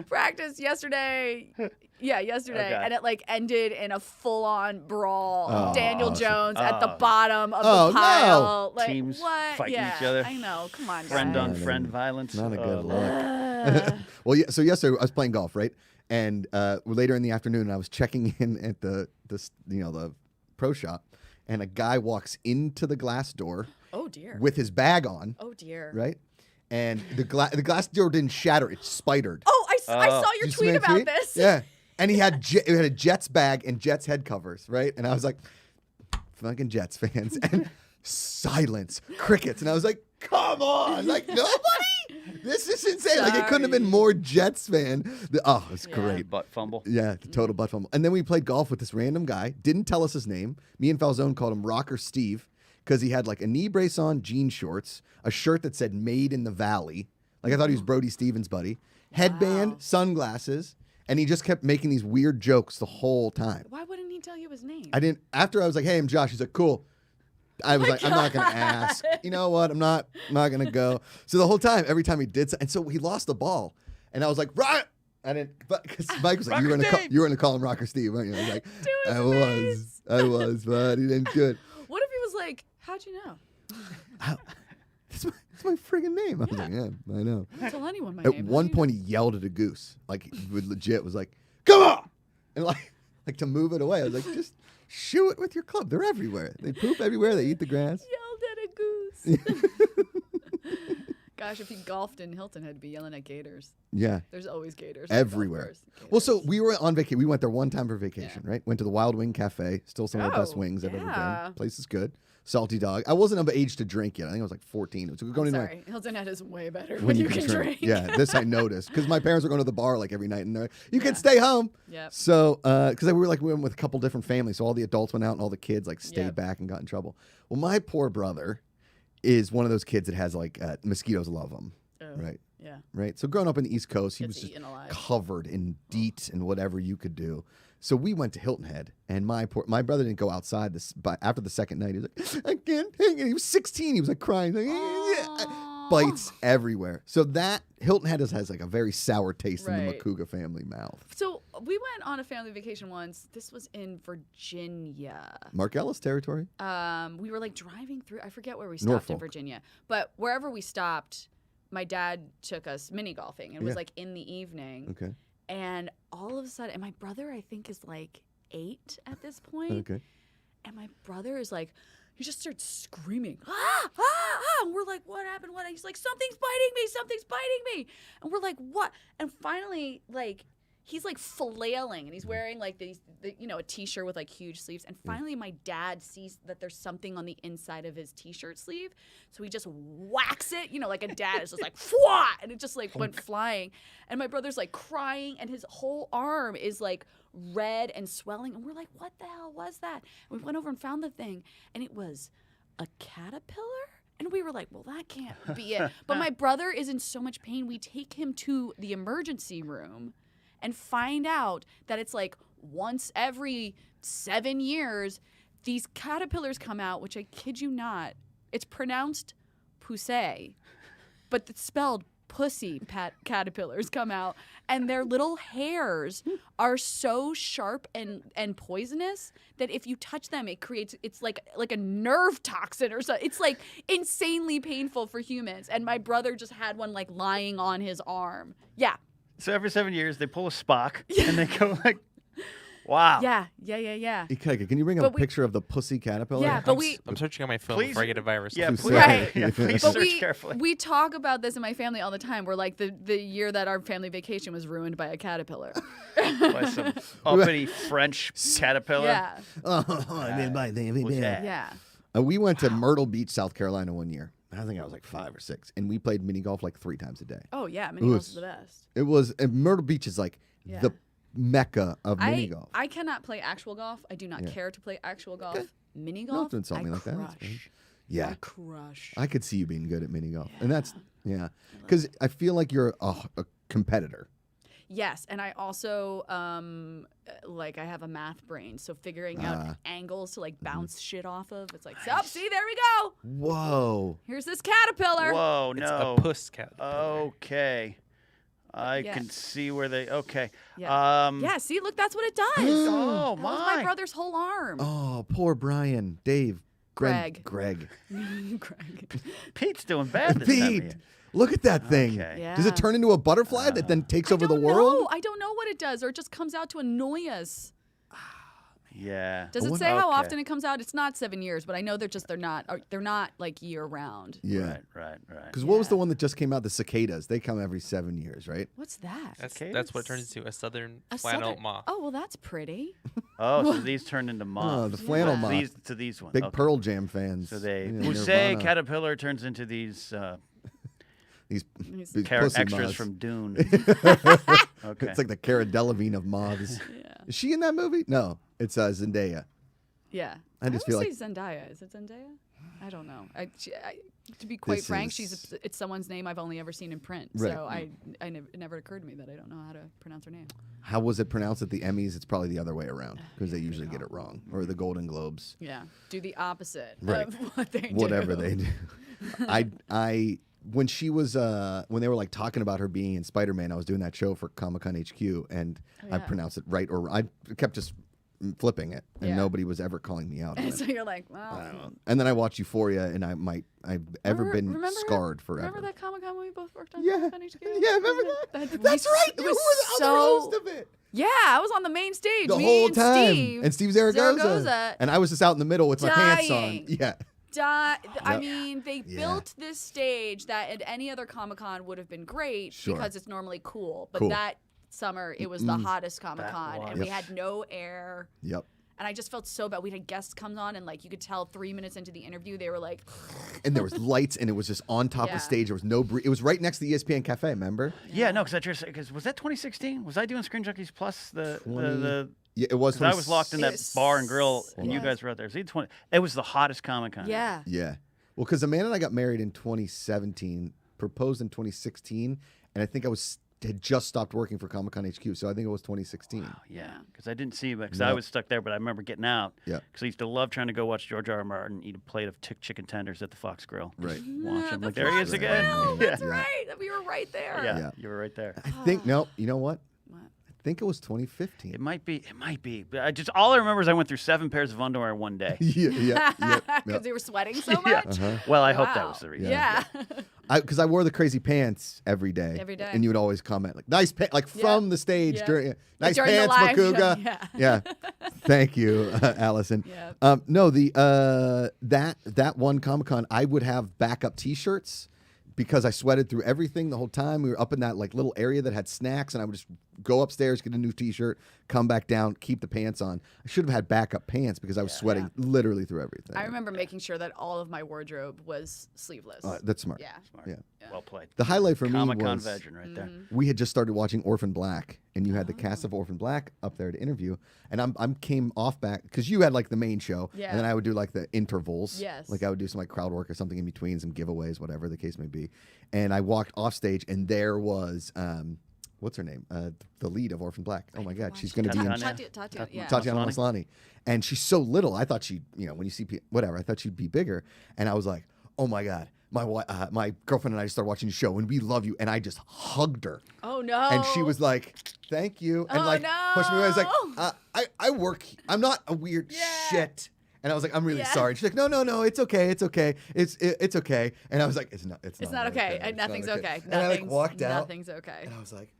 Practice yesterday. Yeah, yesterday, Okay. and it like ended in a full-on brawl. Oh, Daniel awesome. Jones at the Oh. bottom of Oh, the no. pile. Like, Teams what? fighting Yeah, each other. I know. Come on, Friend guys. on friend violence. Not a good Oh, look. Well, yeah. So yesterday I was playing golf, right? And later in the afternoon, I was checking in at the pro shop, and a guy walks into the glass door Oh dear. with his bag on, Oh dear. right? And the glass door didn't shatter; it spidered. Oh, I saw your Did you see tweet my about tweet? this. Yeah. And he had it had a Jets bag and Jets head covers, right? And I was like, fucking Jets fans. And silence, crickets. And I was like, come on. Like, nobody? This is insane. Like, it couldn't have been Sorry. more Jets fan. It's Yeah. great. Butt fumble. Yeah, the total butt fumble. And then we played golf with this random guy. Didn't tell us his name. Me and Falzone called him Rocker Steve because he had like a knee brace on, jean shorts, a shirt that said Made in the Valley. Like I thought he was Brody Stevens' buddy. Headband, Wow. sunglasses. And he just kept making these weird jokes the whole time. Why wouldn't he tell you his name? I didn't, after I was like, hey, I'm Josh. He's like, cool. I was like, I'm not going to ask. You know what? I'm not going to go. So the whole time, every time he did so, and so he lost the ball. And I was like, right. I didn't, but because Mike was like, you were going to call him Rocker Steve, weren't you? I was like, I was, but he didn't do it. What if he was like, how'd you know? It's my friggin' name. I was like, yeah, I know. Don't tell anyone my At name. one point, he yelled at a goose. Like, he would legit was like, come on! And like to move it away. I was like, just shoo it with your club. They're everywhere. They poop everywhere. They eat the grass. Yelled at a goose. Gosh, if he golfed in Hilton Head, he'd be yelling at gators. Yeah. There's always gators. on golf Everywhere. course. Well, so Gators. we were on vacation. We went there one time for vacation, right? Went to the Wild Wing Cafe. Still some of the best Oh, wings I've ever yeah. been. Place is good. Salty dog. I wasn't of age to drink yet. I think I was like 14. It was going I'm in there sorry. Hilton Head is way better when you can drink. Yeah, this I noticed because my parents were going to the bar like every night, and they're like, "You can stay home." Yep. So, because we went with a couple different families, so all the adults went out and all the kids like stayed Yep. back and got in trouble. Well, my poor brother is one of those kids that has like mosquitoes love him, Oh, right? Yeah. Right. So growing up in the East Coast, he Gets was just eaten alive. covered in DEET and whatever you could do. So we went to Hilton Head, and my brother didn't go outside but after the second night. He was like, I can't take it. He was 16. He was like crying. Like, bites everywhere. So that Hilton Head has like a very sour taste in the Macuga family mouth. So we went on a family vacation once. This was in Virginia. Mark Ellis territory. We were like driving through. I forget where we stopped in Norfolk. Virginia, but wherever we stopped, my dad took us mini golfing. It was like in the evening. Okay. And all of a sudden, and my brother, I think, is like 8 at this point. Okay. And my brother is like, he just starts screaming, ah, ah, ah. And we're like, what happened? What? He's like, something's biting me. Something's biting me. And we're like, what? And finally, like, he's like flailing and he's wearing like a t-shirt with like huge sleeves. And finally my dad sees that there's something on the inside of his t-shirt sleeve. So he just whacks it, like a dad is just like, Fwah! And it just like went flying. And my brother's like crying and his whole arm is like red and swelling. And we're like, what the hell was that? And we went over and found the thing and it was a caterpillar. And we were like, well, that can't be it. But my brother is in so much pain. We take him to the emergency room and find out that it's like once every 7 years, these caterpillars come out, which I kid you not, it's pronounced pussy, but it's spelled pussy caterpillars come out, and their little hairs are so sharp and poisonous that if you touch them, it's like a nerve toxin or something. It's like insanely painful for humans. And my brother just had one like lying on his arm. Yeah. So every 7 years, they pull a Spock, and they go like, wow. Yeah. Ika, can you bring up a picture of the pussy caterpillar? Yeah, but I'm searching on my phone Please. before I get a virus. Yeah, please, Right. yeah, please But search carefully. we talk about this in my family all the time. We're like, the year that our family vacation was ruined by a caterpillar. By some uppity French caterpillar. Yeah. Yeah. Yeah. We went to Myrtle Beach, South Carolina one year. I think I was like 5 or 6. And we played mini golf like 3 times a day. Oh, yeah. Mini golf is the best. It was, and Myrtle Beach is like the mecca of mini golf. I cannot play actual golf. I do not care to play actual golf. Okay. Mini Don't have golf, to insult me like that. That's fine. crush. Yeah. I crush. I could see you being good at mini golf. And that's, because I feel like you're a competitor. Yes, and I also I have a math brain, so figuring out angles to like bounce shit off of. It's like, see, there we go. Whoa. Here's this caterpillar. Whoa, It's no. a puss caterpillar. Okay. I Yeah. can see where they. Okay. Yeah. Yeah, see, look, that's what it does. Oh, That was my my. brother's whole arm. Oh, poor Brian. Dave. Greg. Greg. Greg. Pete's doing bad this time of Pete. year. Look at that thing. Okay. Yeah. Does it turn into a butterfly that then takes over the world? No, I don't know what it does, or it just comes out to annoy us. Yeah. Does it what- say how Okay. often it comes out? It's not 7 years, but I know they're not like year round. Yeah. Right. Because what was the one that just came out? The cicadas. They come every 7 years, right? What's that? That's what it turns into, a southern A flannel southern- moth. Oh, well, that's pretty. Oh, so these turned into moths. Oh, the flannel Yeah. moth. These ones. Big okay. Pearl Jam fans. So they Yeah, Pussy Nirvana. caterpillar turns into these These These- big extras pussy moths. from Dune. Okay. It's like the Cara Delevingne of moths. Yeah. Is she in that movie? No, it's Zendaya. Yeah. I just feel would say Zendaya. Is it Zendaya? I don't know. To be quite This frank, is- it's someone's name I've only ever seen in print. Right. So it never occurred to me that I don't know how to pronounce her name. How was it pronounced at the Emmys? It's probably the other way around because they usually get it wrong. Or the Golden Globes. Yeah. Do the opposite Right. of what they do. Whatever they do. I when she was when they were like talking about her being in Spider-Man, I was doing that show for Comic-Con HQ and I pronounced it right, or I kept just flipping it and Yeah. nobody was ever calling me out on And it. so you're like, well. And then I watched Euphoria and I've ever been Remember- scarred forever. Remember that Comic-Con we both worked on? Yeah. Comic-Con HQ? Yeah, remember that? That's right. It You was were the so. other host of it. Yeah, I was on the main stage. The Me whole and time. Steve. And Steve Zaragoza. Zaragoza. And I was just out in the middle with my pants on. Dying. Yeah. I mean, they Yeah. built this stage that at any other Comic-Con would have been great Sure. because it's normally cool. But Cool. that summer, it was the hottest Comic-Con, was. and we had no air. Yep. And I just felt so bad. We had guests come on, and like you could tell 3 minutes into the interview, they were like, And there was lights, and it was just on top of Yeah. stage. There was no it was right next to the ESPN Cafe, remember? Yeah, no, because was that 2016? Was I doing Screen Junkies Plus the Yeah, it was. 'cause I was locked in that It bar and grill, was. and you guys were out there. So it was the hottest Comic-Con. yeah. Yeah. Well, because Amanda and I got married in 2017, proposed in 2016, and I think I was had just stopped working for Comic-Con HQ, so I think it was 2016. Yeah, because I didn't see him because I was stuck there, but I remember getting out. Yeah. Because I used to love trying to go watch George R. R. Martin eat a plate of chicken tenders at the Fox Grill. Right. Watch him. The Like, there he is Fox again. Grill, Yeah. That's right. We were right there. Yeah, you were right there. I think no. You know what? What? I think it was 2015. It might be. But all I remember is I went through 7 pairs of underwear in one day. yeah. Because they were sweating so much. Yeah. Uh-huh. Well, I hope that was the reason. Yeah. Because I wore the crazy pants every day. Every day. And you would always comment like nice pants, like from the stage during nice During the pants, live show, Macuga. Yeah. Thank you, Allison. Yeah. No, that one Comic-Con, I would have backup T-shirts because I sweated through everything the whole time. We were up in that like little area that had snacks, and I would just go upstairs, get a new T-shirt, come back down, keep the pants on. I should have had backup pants because I was sweating literally through everything. I remember making sure that all of my wardrobe was sleeveless. That's smart. Yeah. Smart. Yeah. Well played. The highlight for Comic-Con me was veteran right there. we had just started watching Orphan Black, and you had the cast of Orphan Black up there to interview, and I'm came off back because you had like the main show, and then I would do like the intervals. Yes. Like I would do some like crowd work or something in between, some giveaways, whatever the case may be, and I walked off stage, and there was what's her name? The lead of Orphan Black. Oh my God, she's going to be in Tatiana Maslany, and she's so little. I thought she, when you see whatever, I thought she'd be bigger, and I was like, oh my God. My girlfriend and I started watching the show, and we love you. And I just hugged her. Oh no! And she was like, "Thank you," and pushed me away. I was like, "I work. I'm not a weird shit." And I was like, "I'm really sorry." And she's like, "No, it's okay. It's okay. It's okay." And I was like, "It's not. It's not okay. And nothing's okay. And I like walked out. Nothing's okay. And I was like,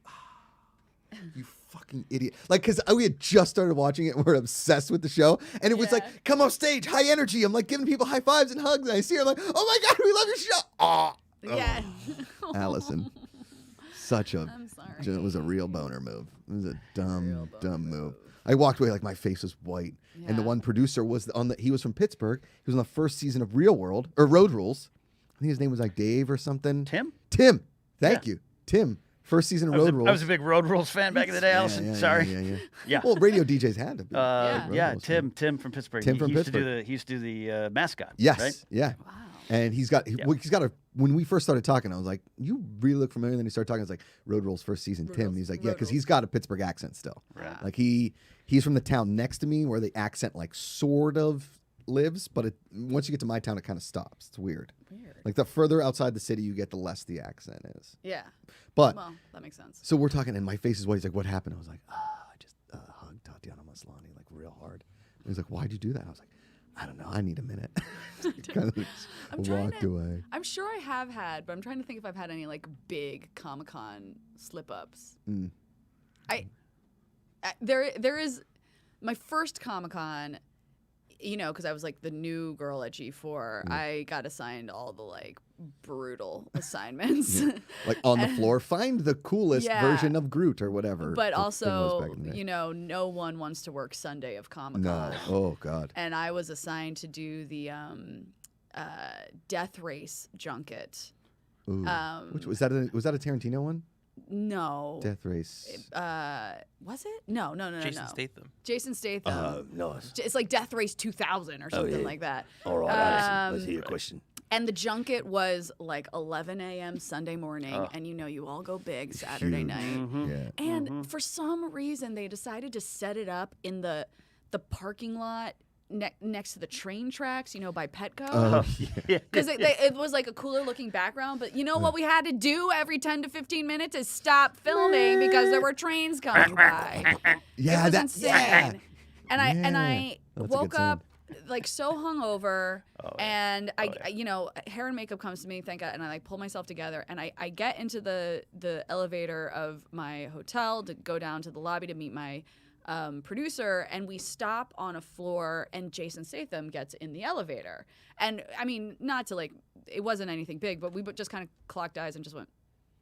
you fucking idiot. Like, because we had just started watching it and we're obsessed with the show. And it was like, come off stage, high energy. I'm like giving people high fives and hugs. And I see her, I'm like, oh my God, we love your show. Oh. Yeah. Allison. Such a, I'm sorry. it was a real boner move. It was a dumb move. I walked away like my face was white. Yeah. And the one producer was he was from Pittsburgh. He was on the first season of Real World, or Road Rules. I think his name was like Dave or something. Tim. Thank you. Tim. First season of Road Rules. I was a big Road Rules fan back in the day, Allison. Sorry. Yeah. Well, radio DJs had to be. Tim from Pittsburgh. Tim from he Pittsburgh. He used to do the mascot. Yes. Right? Yeah. Wow. And he's got when we first started talking, I was like, you really look familiar. And then he started talking. I was like, Road Rules first season, Tim. And he's like, yeah, because he's got a Pittsburgh accent still. Right. Like he's from the town next to me where the accent like sort of lives, but once you get to my town, it kind of stops. It's weird. Like the further outside the city you get, the less the accent is. Yeah. But well, that makes sense. So we're talking, and my face is white. He's like, "What happened?" I was like, "I just hugged Tatiana Maslany like real hard." And he's like, "Why'd you do that?" I was like, "I don't know. I need a minute." Kind of walked away. I'm sure I have had, but I'm trying to think if I've had any like big Comic-Con slip-ups. There is my first Comic-Con. Because I was like the new girl at G4, I got assigned all the like brutal assignments. Like on the floor, find the coolest version of Groot or whatever. But also, no one wants to work Sunday of Comic-Con. No. Oh, God. And I was assigned to do the Death Race junket. Ooh. Was that a Tarantino one? No. Death Race. Was it? No. Jason Statham. Jason Statham. No. It's like Death Race 2000 or something like that. All right, Allison, let's hear your question. And the junket was like 11 a.m. Sunday morning, and you all go big Saturday night. Mm-hmm. Yeah. And for some reason, they decided to set it up in the parking lot next to the train tracks, by Petco. Because it was like a cooler looking background. But what we had to do every 10 to 15 minutes is stop filming because there were trains coming by. Yeah, it was that's insane. And I That's woke up like so hungover, and hair and makeup comes to me, thank God, and I like pull myself together, and I get into the elevator of my hotel to go down to the lobby to meet my producer, and we stop on a floor, and Jason Statham gets in the elevator. And I mean, not to like, it wasn't anything big, but we just kind of clocked eyes and just went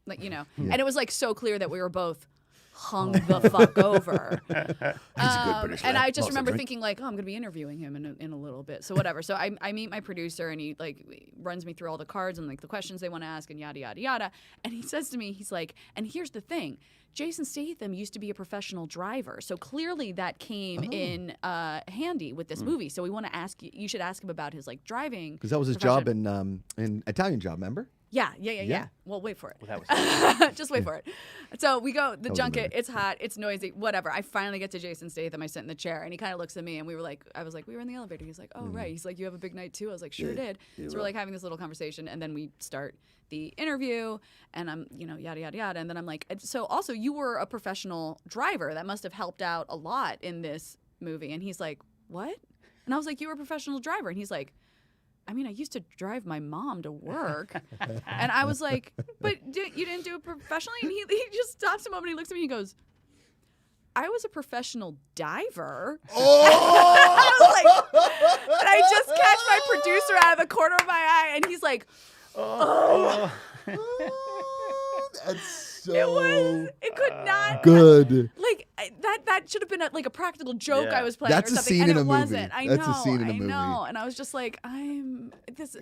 like, and it was like so clear that we were both hung the fuck over. He's a good British and lad. I just Loves a remember drink. thinking like, I'm gonna be interviewing him in a little bit, so whatever. So I meet my producer, and he like runs me through all the cards and like the questions they want to ask and yada yada yada. And he says to me, he's like, and here's the thing, Jason Statham used to be a professional driver, so clearly that came in handy with this movie. So we want to ask you should ask him about his like driving, because that was his job in Italian Job, remember? Yeah. Well, wait for it. Well, that was Just wait for it. So we go, the was junket, amazing. it's hot, it's noisy, whatever. I finally get to Jason Statham. I sit in the chair and he kind of looks at me and I was like, we were in the elevator. He's like, oh, right. He's like, you have a big night too? I was like, sure did. So we're like having this little conversation and then we start the interview and I'm, yada, yada, yada. And then I'm like, so also you were a professional driver. That must have helped out a lot in this movie. And he's like, what? And I was like, you were a professional driver. And he's like, I mean, I used to drive my mom to work. And I was like, but you didn't do it professionally? And he just stops a moment. He looks at me and he goes, I was a professional diver. Oh! I was like, and I just catch my producer out of the corner of my eye. And he's like, oh. That's so It could not. good. Like that should have been like a practical joke Yeah. I was playing That's or a something, scene and in it a movie. wasn't. I That's a know, scene in a I movie. know, and I was just like,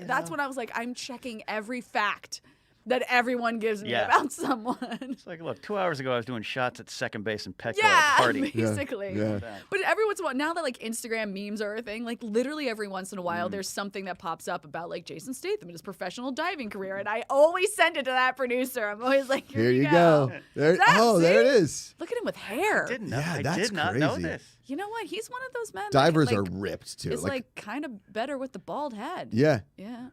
That's when I was like, I'm checking every fact that everyone gives me Yeah. about someone. It's like, look, 2 hours ago I was doing shots at second base in Petco Yeah, at a party. basically. Yeah. But every once in a while, now that like Instagram memes are a thing, like literally every once in a Mm. while, there's something that pops up about like Jason Statham and his professional diving career, and I always send it to that producer. I'm always like, Here you go. There, That, there it see? is. Look at him with hair. Yeah, I that's did not know crazy. this. You know what? He's one of those men. Divers that, are like, ripped too. is like kind of better with the bald head. yeah, Yeah.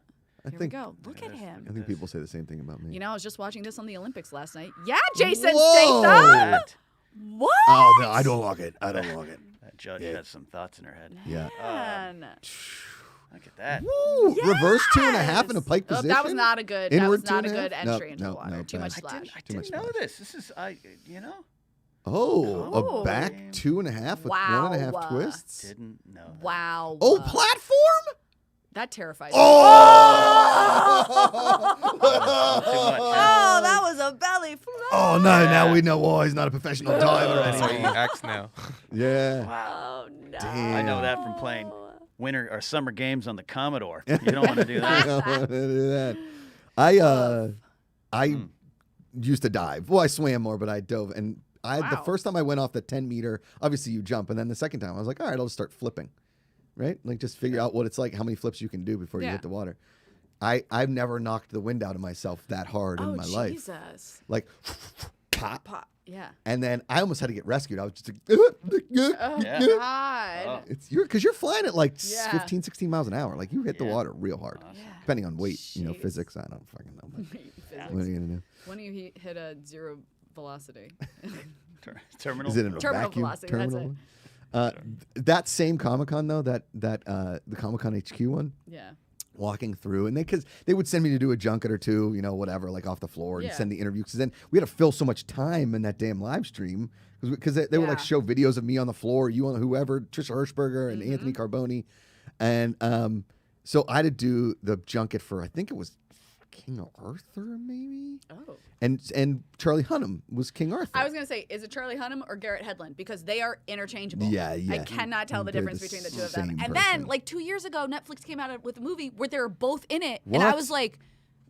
I Here think we go. Look at I him. think people say the same thing about me. You know, I was just watching this on the Olympics last night. Yeah, Jason Whoa. Statham. That, What? Oh no, I don't like it. I don't like it. that judge has some thoughts in her head. Yeah. Man. Look at that. Woo! Reverse 2.5 in a pike Oh, position. that was not a good. Inward that was not a 2.5? good entry No, into no, the water. no, Too bad. much I splash. didn't Too much know splash. this. This is Oh, Oh. a back 2.5 with Wow. 1.5 twists. didn't know. That. Wow. Oh, platform. That terrifies Oh! Oh, that was a belly flop. Oh no! Now we know why he's not a professional diver That's how anymore. he acts now. Yeah. Oh no. I know that from playing winter or summer games on the Commodore. You don't want to do that. I don't want to do that. I used to dive. Well, I swam more, but I dove. And the Wow. first time I went off the 10 meter, obviously you jump, and then the second time I was like, all right, I'll just start flipping, right? Like just figure out what it's like, how many flips you can do before you Yeah. hit the water. I've never knocked the wind out of myself that hard in my life. Jesus. Like pop. Pop. Yeah. And then I almost had to get rescued. I was just like, Oh Yeah. God. Oh. it's because you're flying at like Yeah. 15, 16 miles an hour. Like you hit the Yeah. water real hard. Yeah. Depending on weight, Jeez. physics. I don't fucking know. But Physics. what are you gonna do? When do you hit a zero velocity? Terminal. Is it in a Terminal vacuum velocity, that's terminal? That same Comic-Con though, the Comic-Con HQ one, Yeah. walking through, and because they would send me to do a junket or two, whatever, like off the floor, and Yeah. send the interview. Because then we had to fill so much time in that damn live stream because they would like Yeah. show videos of me on the floor, you on whoever, Trisha Hirschberger and Mm-hmm. Anthony Carboni, and so I had to do the junket for I think it was King Arthur maybe. Oh. And Charlie Hunnam was King Arthur. I was gonna say, is it Charlie Hunnam or Garrett Hedlund? Because they are interchangeable. Yeah, yeah. I cannot tell the They're difference the between the two of them. same And person. then, like 2 years ago, Netflix came out with a movie where they were both in it, and I What? was like,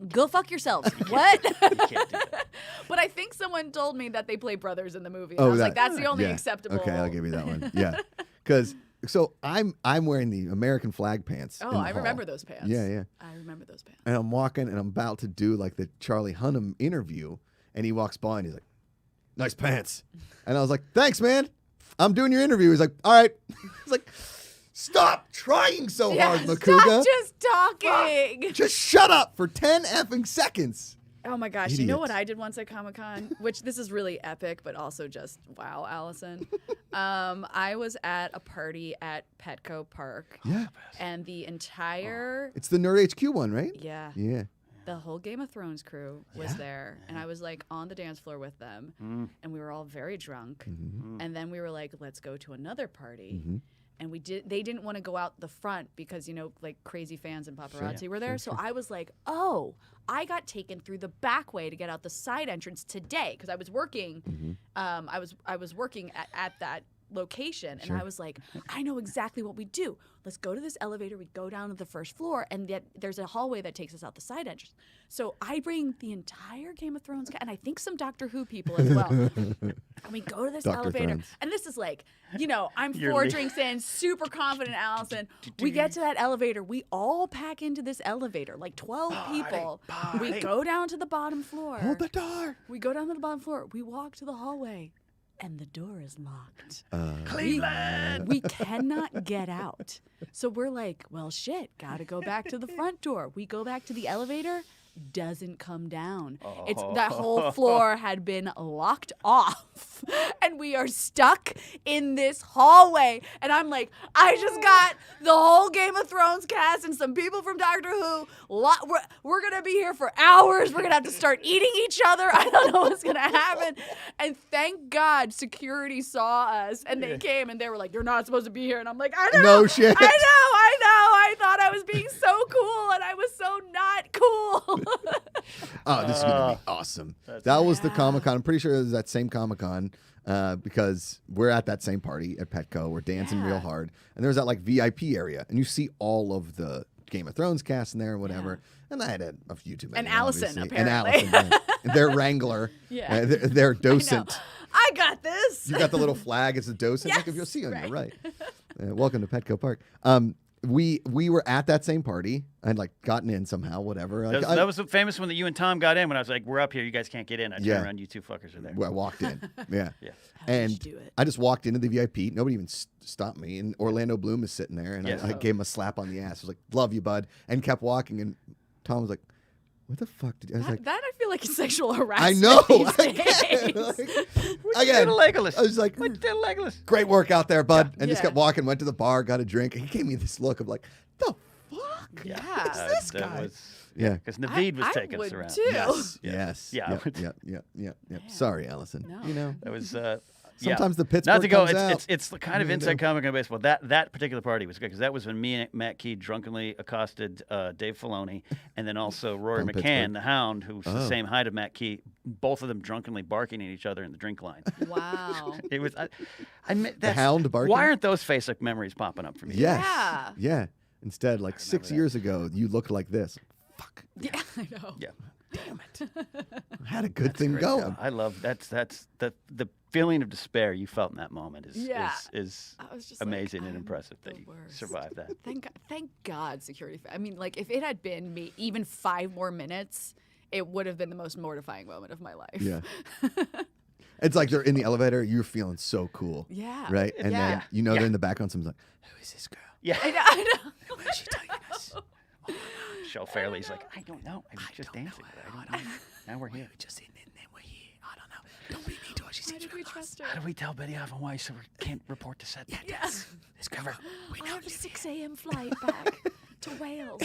"Go fuck yourselves." What? Can't do that. But I think someone told me that they play brothers in the movie. And Oh, I was that- like, "That's the only yeah. acceptable." Okay, I'll give you that one. Yeah, because so I'm wearing the American flag pants. Oh, in the I remember hall. those pants. Yeah, yeah. I remember those pants. And I'm walking, and I'm about to do like the Charlie Hunnam interview, and he walks by, and he's like, "Nice pants," and I was like, "Thanks, man. I'm doing your interview." He's like, "All right." He's like, "Stop trying so hard, Macuga. Stop just talking. Just shut up for 10 effing seconds." Oh my gosh, you know Idiot. what I did once at Comic-Con? Which this is really epic, but also just wow, Allison. I was at a party at Petco Park. Yeah, And the entire it's the Nerd HQ one, right? yeah, Yeah. the whole Game of Thrones crew was there, and I was like on the dance floor with them, and we were all very drunk, and then we were like, let's go to another party. And they didn't want to go out the front because, like crazy fans and paparazzi were there. So I was like, oh, I got taken through the back way to get out the side entrance today because I was working. I was working at that location. And Sure. I was like, I know exactly what we do. Let's go to this elevator. We go down to the first floor, and there's a hallway that takes us out the side entrance. So I bring the entire Game of Thrones and I think some Doctor Who people as well. And we go to this Dr. elevator. Thrones. And this is like, you know, I'm You're 4 le- drinks in, super confident, Allison. We get to that elevator. We all pack into this elevator, like 12 people. We go down to the bottom floor. Hold the door. We go down to the bottom floor. We walk to the hallway, and the door is locked. Cleveland. We cannot get out. So we're like, well, shit, gotta go back to the front door. We go back to the elevator, doesn't come down. It's that whole floor had been locked off, and we are stuck in this hallway. And I'm like, I just got the whole Game of Thrones cast and some people from Doctor Who. We're gonna be here for hours. We're gonna have to start eating each other. I don't know what's gonna happen. And thank God security saw us, and they came, and they were like, "You're not supposed to be here." And I'm like, "I know, No shit. I know. I thought I was being so cool, and I was so not cool." Oh, this is gonna be awesome. That was the Comic-Con. I'm pretty sure it was that same Comic-Con because we're at that same party at Petco. We're dancing real hard, and there's that like VIP area, and you see all of the Game of Thrones cast in there and whatever. And I had a few too many. And Allison, obviously. apparently. And Allison, and their wrangler, Yeah. their docent. I got this. You got the little flag. It's a docent. Yes, Look, if you'll see on right. your right. Welcome to Petco Park. We were at that same party. I'd like gotten in somehow, whatever. Like, That was the famous one that you and Tom got in when I was like, "We're up here. You guys can't get in." I turned Yeah. around. You two fuckers are there. I walked in. Yeah. Yeah. How did you And do it? I just walked into the VIP. Nobody even stopped me. And Orlando Bloom is sitting there. And Yes. I gave him a slap on the ass. I was like, "Love you, bud." And kept walking. And Tom was like, "What the fuck did you?" I was like, That I feel like is sexual "I harassment. know." These Again, days. again, Legolas. I was like, What the Legolas? "Great work out there, bud." And just Yeah. kept walking. Went to the bar, got a drink. And he gave me this look of like, "The fuck?" Yeah. This guy? Yeah, Yeah. because Naveed was I taking would us around. too. Yes. Yeah. Yes. Yeah. Yep. Sorry, Allison. No. You know, That was sometimes the Not Pittsburgh to go. comes out. It's the kind of You inside know. comic on baseball. That particular party was good because that was when me and Matt Key drunkenly accosted Dave Filoni, and then also Rory From McCann, Pittsburgh. the Hound, who's the Oh. same height of Matt Key. Both of them drunkenly barking at each other in the drink line. Wow. It was. I mean, that's, Hound barking? Why aren't those Facebook memories popping up for me? Yes. Yeah. Yeah. Instead, like 6 that. years ago, you looked like this. Fuck. Yeah, I know. Yeah. Damn it. I had a good thing Great. going. I love that's the feeling of despair you felt in that moment is Yeah. is I was just like, amazing and I'm impressive that the you worst. survived that. Thank God security. I mean, like, if it had been me even 5 more minutes, it would have been the most mortifying moment of my life. Yeah. It's like they're in the elevator. You're feeling so cool. Yeah. Right? And Yeah. then, you know, Yeah. they're in the background. Someone's like, "Who is this girl? Yeah. I know. Where's she taking us? Shel Fairley's like, I don't know. I was just dancing. But I don't know. Now we're here. Just in and then we're here. I don't know. Don't be mean to her. She Why said did we trust her? How do we tell Betty Alvin Weiss so we can't report to set? Yeah. This cover. We I know have a you. 6 a.m. flight back to Wales.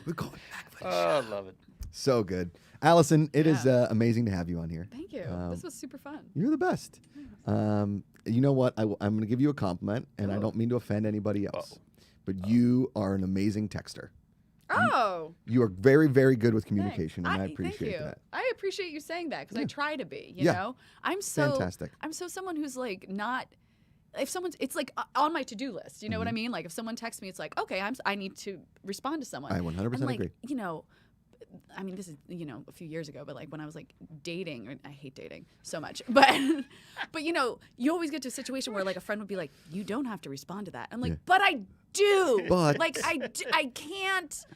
We're going back for the Oh, I love it. So good. Allison, it is Yeah. amazing to have you on here. Thank you. this was super fun. You're the best. You know what? I'm going to give you a compliment, and I don't mean to offend anybody else, but you are an amazing texter. Oh. You are very, very good with Thanks. communication, and I appreciate thank you. that. I appreciate you saying that because I try to be. You Yeah. know, I'm so Fantastic. I'm so someone who's like not. If someone's, it's like on my to-do list. You know Mm-hmm. what I mean? Like if someone texts me, it's like, okay, I need to respond to someone. I 100% and like, agree. You know, I mean, this is a few years ago, but like when I was like dating, or I hate dating so much, but you know, you always get to a situation where like a friend would be like, you don't have to respond to that. I'm like, Yeah. but I do. But- like I can't.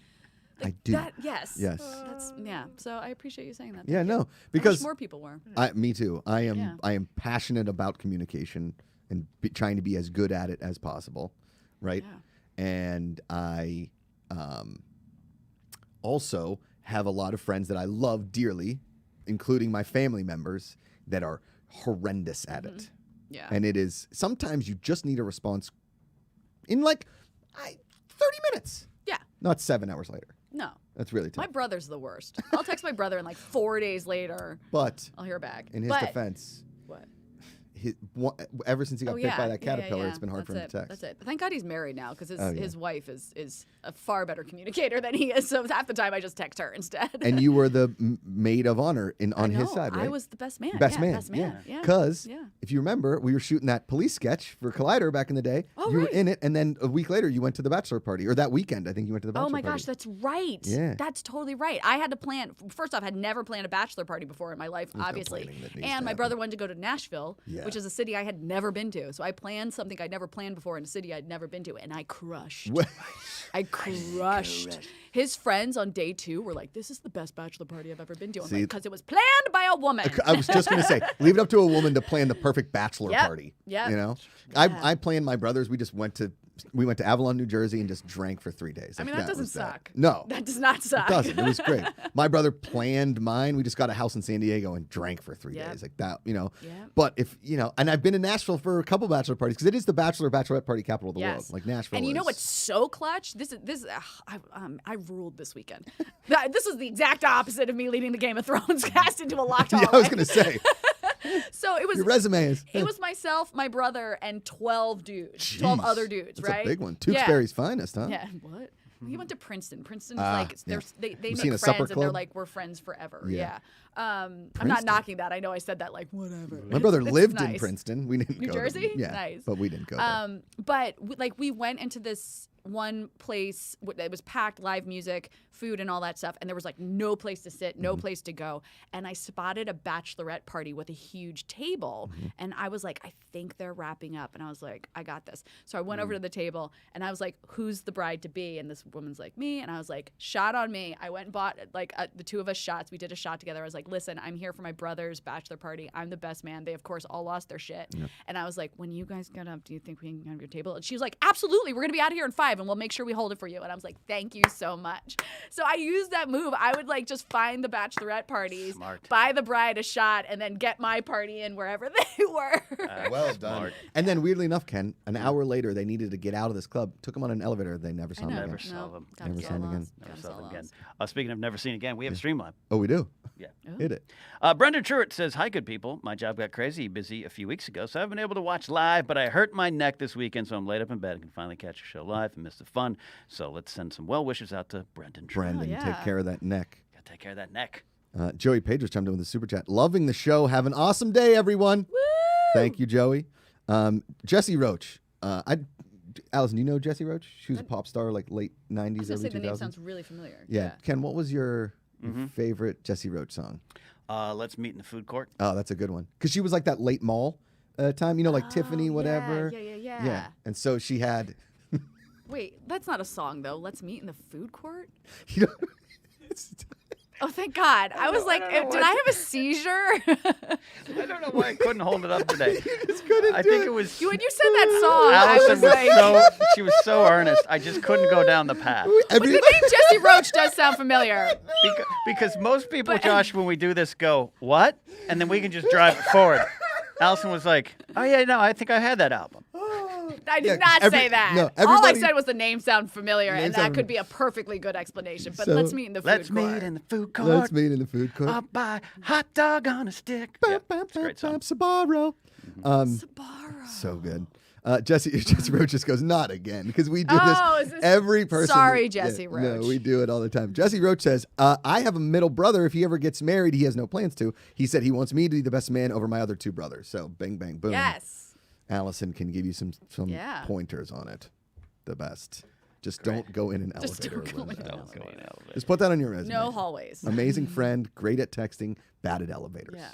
I do. That, yes. Yes. That's yeah. So I appreciate you saying that. Yeah, Thank you. no, I wish because more people were. me too. I am Yeah. I am passionate about communication and trying to be as good at it as possible, right? Yeah. And I also have a lot of friends that I love dearly, including my family members that are horrendous at it. Yeah. And it is sometimes you just need a response in like 30 minutes, Yeah. not 7 hours later. No. That's really My tough. brother's the worst. I'll text my brother and like 4 days later But I'll hear back. in his But- defense, What? ever since he got bit by that caterpillar, it's been hard for him to text. That's it. Thank God he's married now because Oh, yeah. his wife is a far better communicator than he is. So half the time I just text her instead. And you were the maid of honor on his side, right? I was the best man. Best man. Best man. Yeah. Because Yeah. if you remember, we were shooting that police sketch for Collider back in the day. Oh, you were right. in it, and then a week later, you went to the bachelor party, or that weekend, I think you went to the bachelor Oh party. my gosh, that's right. Yeah. That's totally right. I had to plan. First off, I had never planned a bachelor party before in my life, no obviously. planning that needs And to my happen. brother wanted to go to Nashville, Yeah. which is a city I had never been to. So I planned something I'd never planned before in a city I'd never been to, and I crushed. I crushed. His friends on day 2 were like, "This is the best bachelor party I've ever been to." I'm like, because it was planned by a woman. I was just going to say, leave it up to a woman to plan the perfect bachelor Yep. party. Yep. You know? Yeah. I planned my brothers. We went to Avalon, New Jersey, and just drank for 3 days. I mean, Like, that doesn't was that. suck. No. That does not suck. It doesn't. It was great. My brother planned mine. We just got a house in San Diego and drank for 3 Yep. days. Like that, you know. Yep. But if, you know, and I've been in Nashville for a couple bachelor parties because it is the bachelorette party capital of the world. Like Nashville And you know is- what's so clutch? I ruled this weekend. This was the exact opposite of me leading the Game of Thrones cast into a locked hallway. Yeah, I was going to say. So it was Your resume is. It was myself, my brother, and 12 dudes. 12 Jeez. other dudes, That's right? a big one. Tewksbury's finest, huh? Yeah. What? He went to Princeton. Princeton's Ah, like yeah. they You make seen a supper friends and they're club? like we're friends forever. Yeah. Yeah. I'm not Princeton. knocking that. I know I said that like whatever. My brother It's lived in nice. Princeton. We didn't New go Jersey? To, yeah, Nice. but we didn't go there. But we went into this one place that was packed, live music, food, and all that stuff, and there was like no place to sit, no place to go. And I spotted a bachelorette party with a huge table, and I was like, I think they're wrapping up, and I was like, I got this. So I went over to the table, and I was like, who's the bride to be? And this woman's like, me, and I was like, shot on me. I went and bought like the two of us shots. We did a shot together. I was like, listen, I'm here for my brother's bachelor party. I'm the best man. They of course all lost their shit, and I was like, when you guys get up, do you think we can have your table? And she was like, absolutely. We're gonna be out of here in 5, and we'll make sure we hold it for you. And I was like, thank you so much. So I used that move. I would like just find the bachelorette parties, Smart. buy the bride a shot, and then get my party in wherever they were. Well done. And then, weirdly enough, Ken, an hour later, they needed to get out of this club. Took them on an elevator. They never saw I them know. again. Never saw them. Got Never us saw all them again. lost. Got Never us saw all them again. lost. Speaking of never seen again, we have Streamline. Oh, we do? Yeah. Hit it. Brendan Truitt says, hi, good people. My job got crazy busy a few weeks ago, so I haven't been able to watch live, but I hurt my neck this weekend, so I'm laid up in bed and can finally catch a show live and miss the fun. So let's send some well wishes out to Brendan Truitt. Brendan, yeah. take care of that neck. Gotta take care of that neck. Joey Pedro's chimed in with a super chat. Loving the show. Have an awesome day, everyone. Woo! Thank you, Joey. Jessie Roach. Allison, you know Jessie Roach? She was a pop star, like late 90s, I was gonna early say the 2000s. name sounds really familiar. Yeah. Ken, what was your favorite Jessie Roach song? Let's meet in the food court. Oh, that's a good one. Because she was like that late mall time, you know, like Tiffany, whatever. Yeah. And so she had, Wait, that's not a song though. Let's meet in the food court. you know, Oh, thank God. I was like, did I have a seizure? I don't know why I couldn't hold it up today. just couldn't I do think it. it was. When you said that song, I Allison was was like, she was so earnest. I just couldn't go down the path. the name Jessie Roach does sound familiar. Because most people, Josh, when we do this, go, what? And then we can just drive it forward. Allison was like, oh, yeah, no, I think I had that album. I did Yeah, not say that. no, All I everybody- said was the name sound familiar, Name and sound that could be a perfectly good explanation. But So- let's meet in the food Let's court. meet in the food court. Let's meet in the food court. I'll buy hot dog on a stick. Yeah, it's a great song. Sabaro. Sbarro. So good. Jessie Roach just goes, not again, because we do Oh, this is this- every person. Sorry, Jessie Roach. No, we do it all the time. Jessie Roach says, I have a middle brother. If he ever gets married, he has no plans to. He said he wants me to be the best man over my other two brothers. So bang, bang, boom. Yes. Allison can give you some Yeah. pointers on it. The best. Just Great. don't go in an Just elevator. don't go Linda. in an Don't go in elevator. Just put that on your resume. No hallways. Amazing friend, great at texting, bad at elevators. Yeah.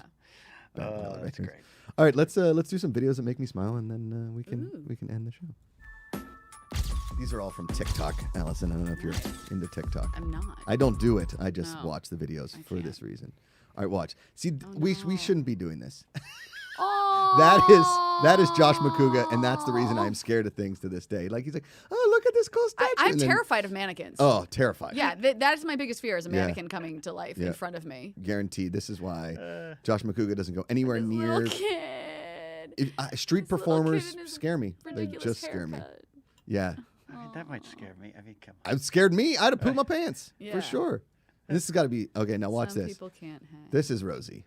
Bad at That's elevators. great. All right, let's do some videos that make me smile, and then we can end the show. These are all from TikTok, Allison. I don't know if you're into TikTok. I'm not. I don't do it. I just No, watch the videos I for can't. this reason. All right, watch. See, Oh, we no. shouldn't be doing this. Oh. That is Josh Macuga, and that's the reason I'm scared of things to this day. Like he's like, oh, look at this cool statue. I'm and then- terrified of mannequins. Oh, terrified. Yeah, that is my biggest fear is a Yeah. mannequin coming to life Yeah. in front of me. Guaranteed. This is why Josh Macuga doesn't go anywhere This near. little kid. Street This little performers kid in his scare me. They ridiculous just scare me. haircut. I Yeah. mean, that might scare me. I mean, come on. It scared me. I'd have pooped my pants Yeah. for sure. And this has got to be okay. Now watch Some this. people can't hang. This is Rosie.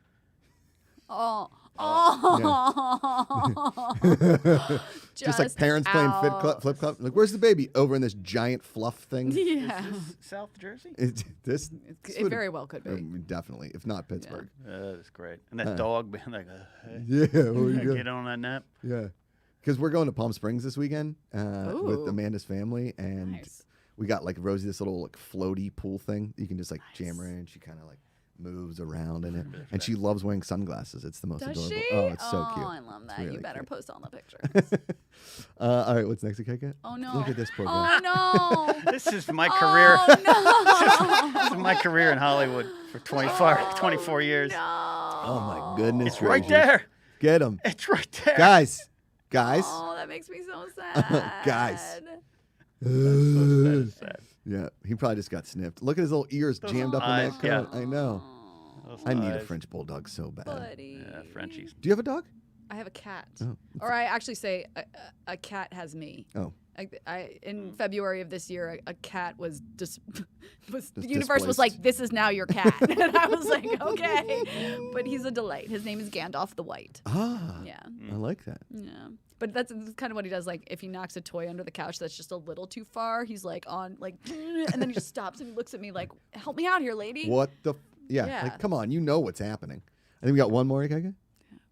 Oh, Oh. Just like parents playing flip cup. Like, where's the baby? Over in this giant fluff thing. Yeah. Is this South Jersey? This It very well could be. definitely, if not Pittsburgh. That's great. And that dog being like, hey, Yeah, what are you doing? get on that nap. Yeah, because we're going to Palm Springs this weekend with Ooh. Amanda's family, and Nice. we got like Rosie this little like floaty pool thing. You can just like jam her in. She kind of like moves around in it, and she loves wearing sunglasses. It's the most Does adorable. she? Oh, it's so cute. I love that. really You better cute. post all the pictures. All right, what's next, Kika? Oh no. Look at this poor guy. Oh no. This is my career. Oh This is my career in Hollywood for 24 years. no. Oh my goodness, It's right gracious. there. Get him, It's right there. guys. Oh, that makes me so sad. Guys. That is sad. Yeah, he probably just got snipped. Look at his little ears jammed up in eyes, that yeah. coat. I know. Those I need a eyes. French bulldog so bad. Buddy. Yeah, Frenchies. Do you have a dog? I have a cat. Oh. Or I actually say a cat has me. Oh. In February of this year, a cat was the universe displaced. was like, "This is now your cat," and I was like, "Okay," but he's a delight. His name is Gandalf the White. Ah, Yeah, I like that. yeah. But that's kind of what he does. Like, if he knocks a toy under the couch that's just a little too far, he's like and then he just stops and he looks at me like, "Help me out here, lady." What the? Yeah, Yeah. like come on, you know what's happening. I think we got one more, Kika.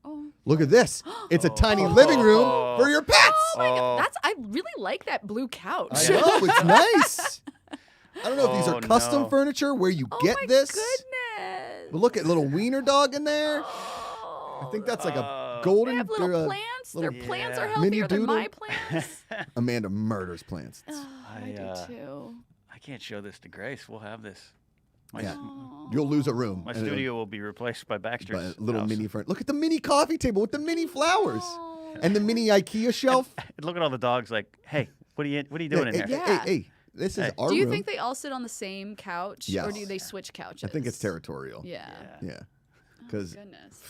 Oh. Look at this. It's a tiny living room for your pets. Oh my God, I really like that blue couch. I know, it's nice. I don't know if these are Oh, custom no. furniture where you Oh get my this. goodness. But look at little wiener dog in there. Oh, I think that's like a they golden. have little uh, plants. little Their plants are Yeah. Mini healthier than my doodle. plants. Amanda murders plants. I do too. I can't show this to Grace. We'll have this. My, Yeah. Oh. You'll lose a room. my And it'll- studio will be replaced by by Baxter's a little house. mini furniture. Look at the mini coffee table with the mini flowers Oh. and the mini IKEA shelf. And look at all the dogs. Like, hey, what are you doing in hey, there? hey, Yeah. hey, this is Hey. our Do you room. think they all sit on the same couch, or Yes. do they switch couches? I think it's territorial. Yeah. Yeah. Oh, Because goodness,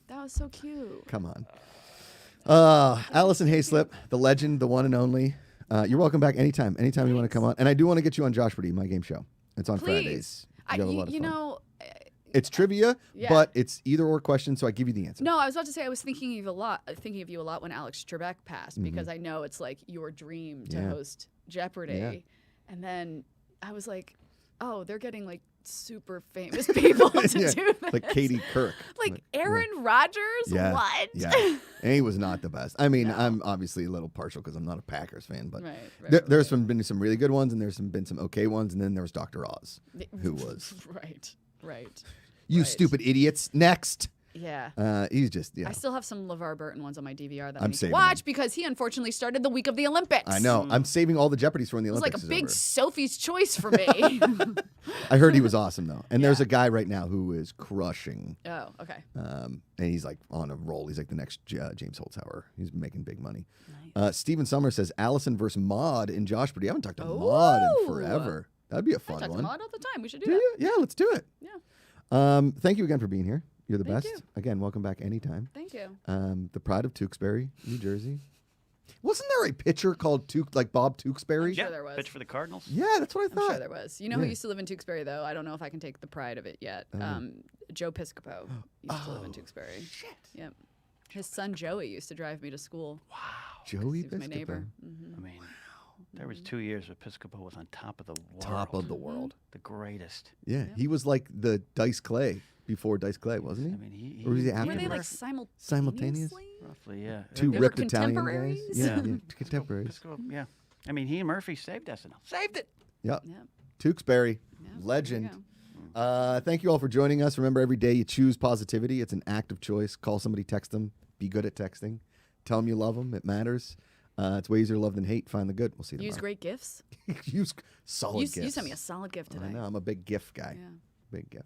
that was so cute. come on. Alison Haislip, the legend, the one and only. You're welcome back anytime. Anytime you want to come on. And I do want to get you on Josh Pretty, my game show. It's on Please. Fridays. We have a lot of You fun. know, It's trivia, Yeah. but it's either or question, so I give you the answer. no, I was about to say I was thinking of you a lot when Alex Trebek passed, Mm-hmm. because I know it's like your dream to Yeah. host Jeopardy, Yeah. and then I was like, oh, they're getting like super famous people to Yeah, do this, like Katie Kirk. like Aaron Rodgers. Yeah. What? Yeah. And he was not the best. I mean, I'm obviously a little partial because I'm not a Packers fan, but Right, there's been some really good ones, and been some okay ones, and then there was Dr. Oz, who was, right. you Right. stupid idiots. Next. Yeah. He's just, I still have some LeVar Burton ones on my DVR that I I'm need to saving watch them. because he unfortunately started the week of the Olympics. I know. I'm saving all the Jeopardies for when the It was Olympics like a big is Sophie's choice for me. over. I heard he was awesome, though. And there's Yeah. a guy right now who is crushing. Oh, okay. And he's like on a roll. He's like the next James Holzhauer. He's making big money. Nice. Stephen Summers says Allison versus Maud in Josh Pretty. I haven't talked to Maud in Ooh. forever. That'd be a I fun talk to one. Maud all the time. We should do Do that. you? Yeah, let's do it. Yeah. Thank you again for being here. You're the Thank best. you. Again, welcome back anytime. Thank you. The pride of Tewksbury, New Jersey. Wasn't there a pitcher called Bob Tewksbury? I'm sure Yeah, there was. pitch for the Cardinals. Yeah, that's what I I'm thought. sure there was. You know who Yeah. used to live in Tewksbury, though? I don't know if I can take the pride of it yet. Joe Piscopo used to live in Tewksbury. Shit. Yep. His son Joey used to drive me to school. Joey He was my neighbor. Piscopo. I mean, there was 2 years where Piscopo was on top of the world. Top of the world. The greatest. Yeah, he was like the Dice Clay before Dice Clay, wasn't he? I mean, he Or was he he- after Were they like Simultaneous? simultaneously? roughly, yeah. Two They were ripped Italian guys. contemporaries? Yeah, yeah, contemporaries. Piscopo, yeah. I mean, he and Murphy saved SNL. Saved it. Yep. Yep. Tewksbury, Yeah, legend. there you Thank you all for joining us. Remember, every day you choose positivity. It's an act of choice. Call somebody, text them. Be good at texting. Tell them you love them. It matters. It's way easier to love than hate. Find the good. We'll see you Use tomorrow. great gifts. Use solid You gifts. sent me a solid gift I today. know. I'm a big gift guy. Yeah. Big gift.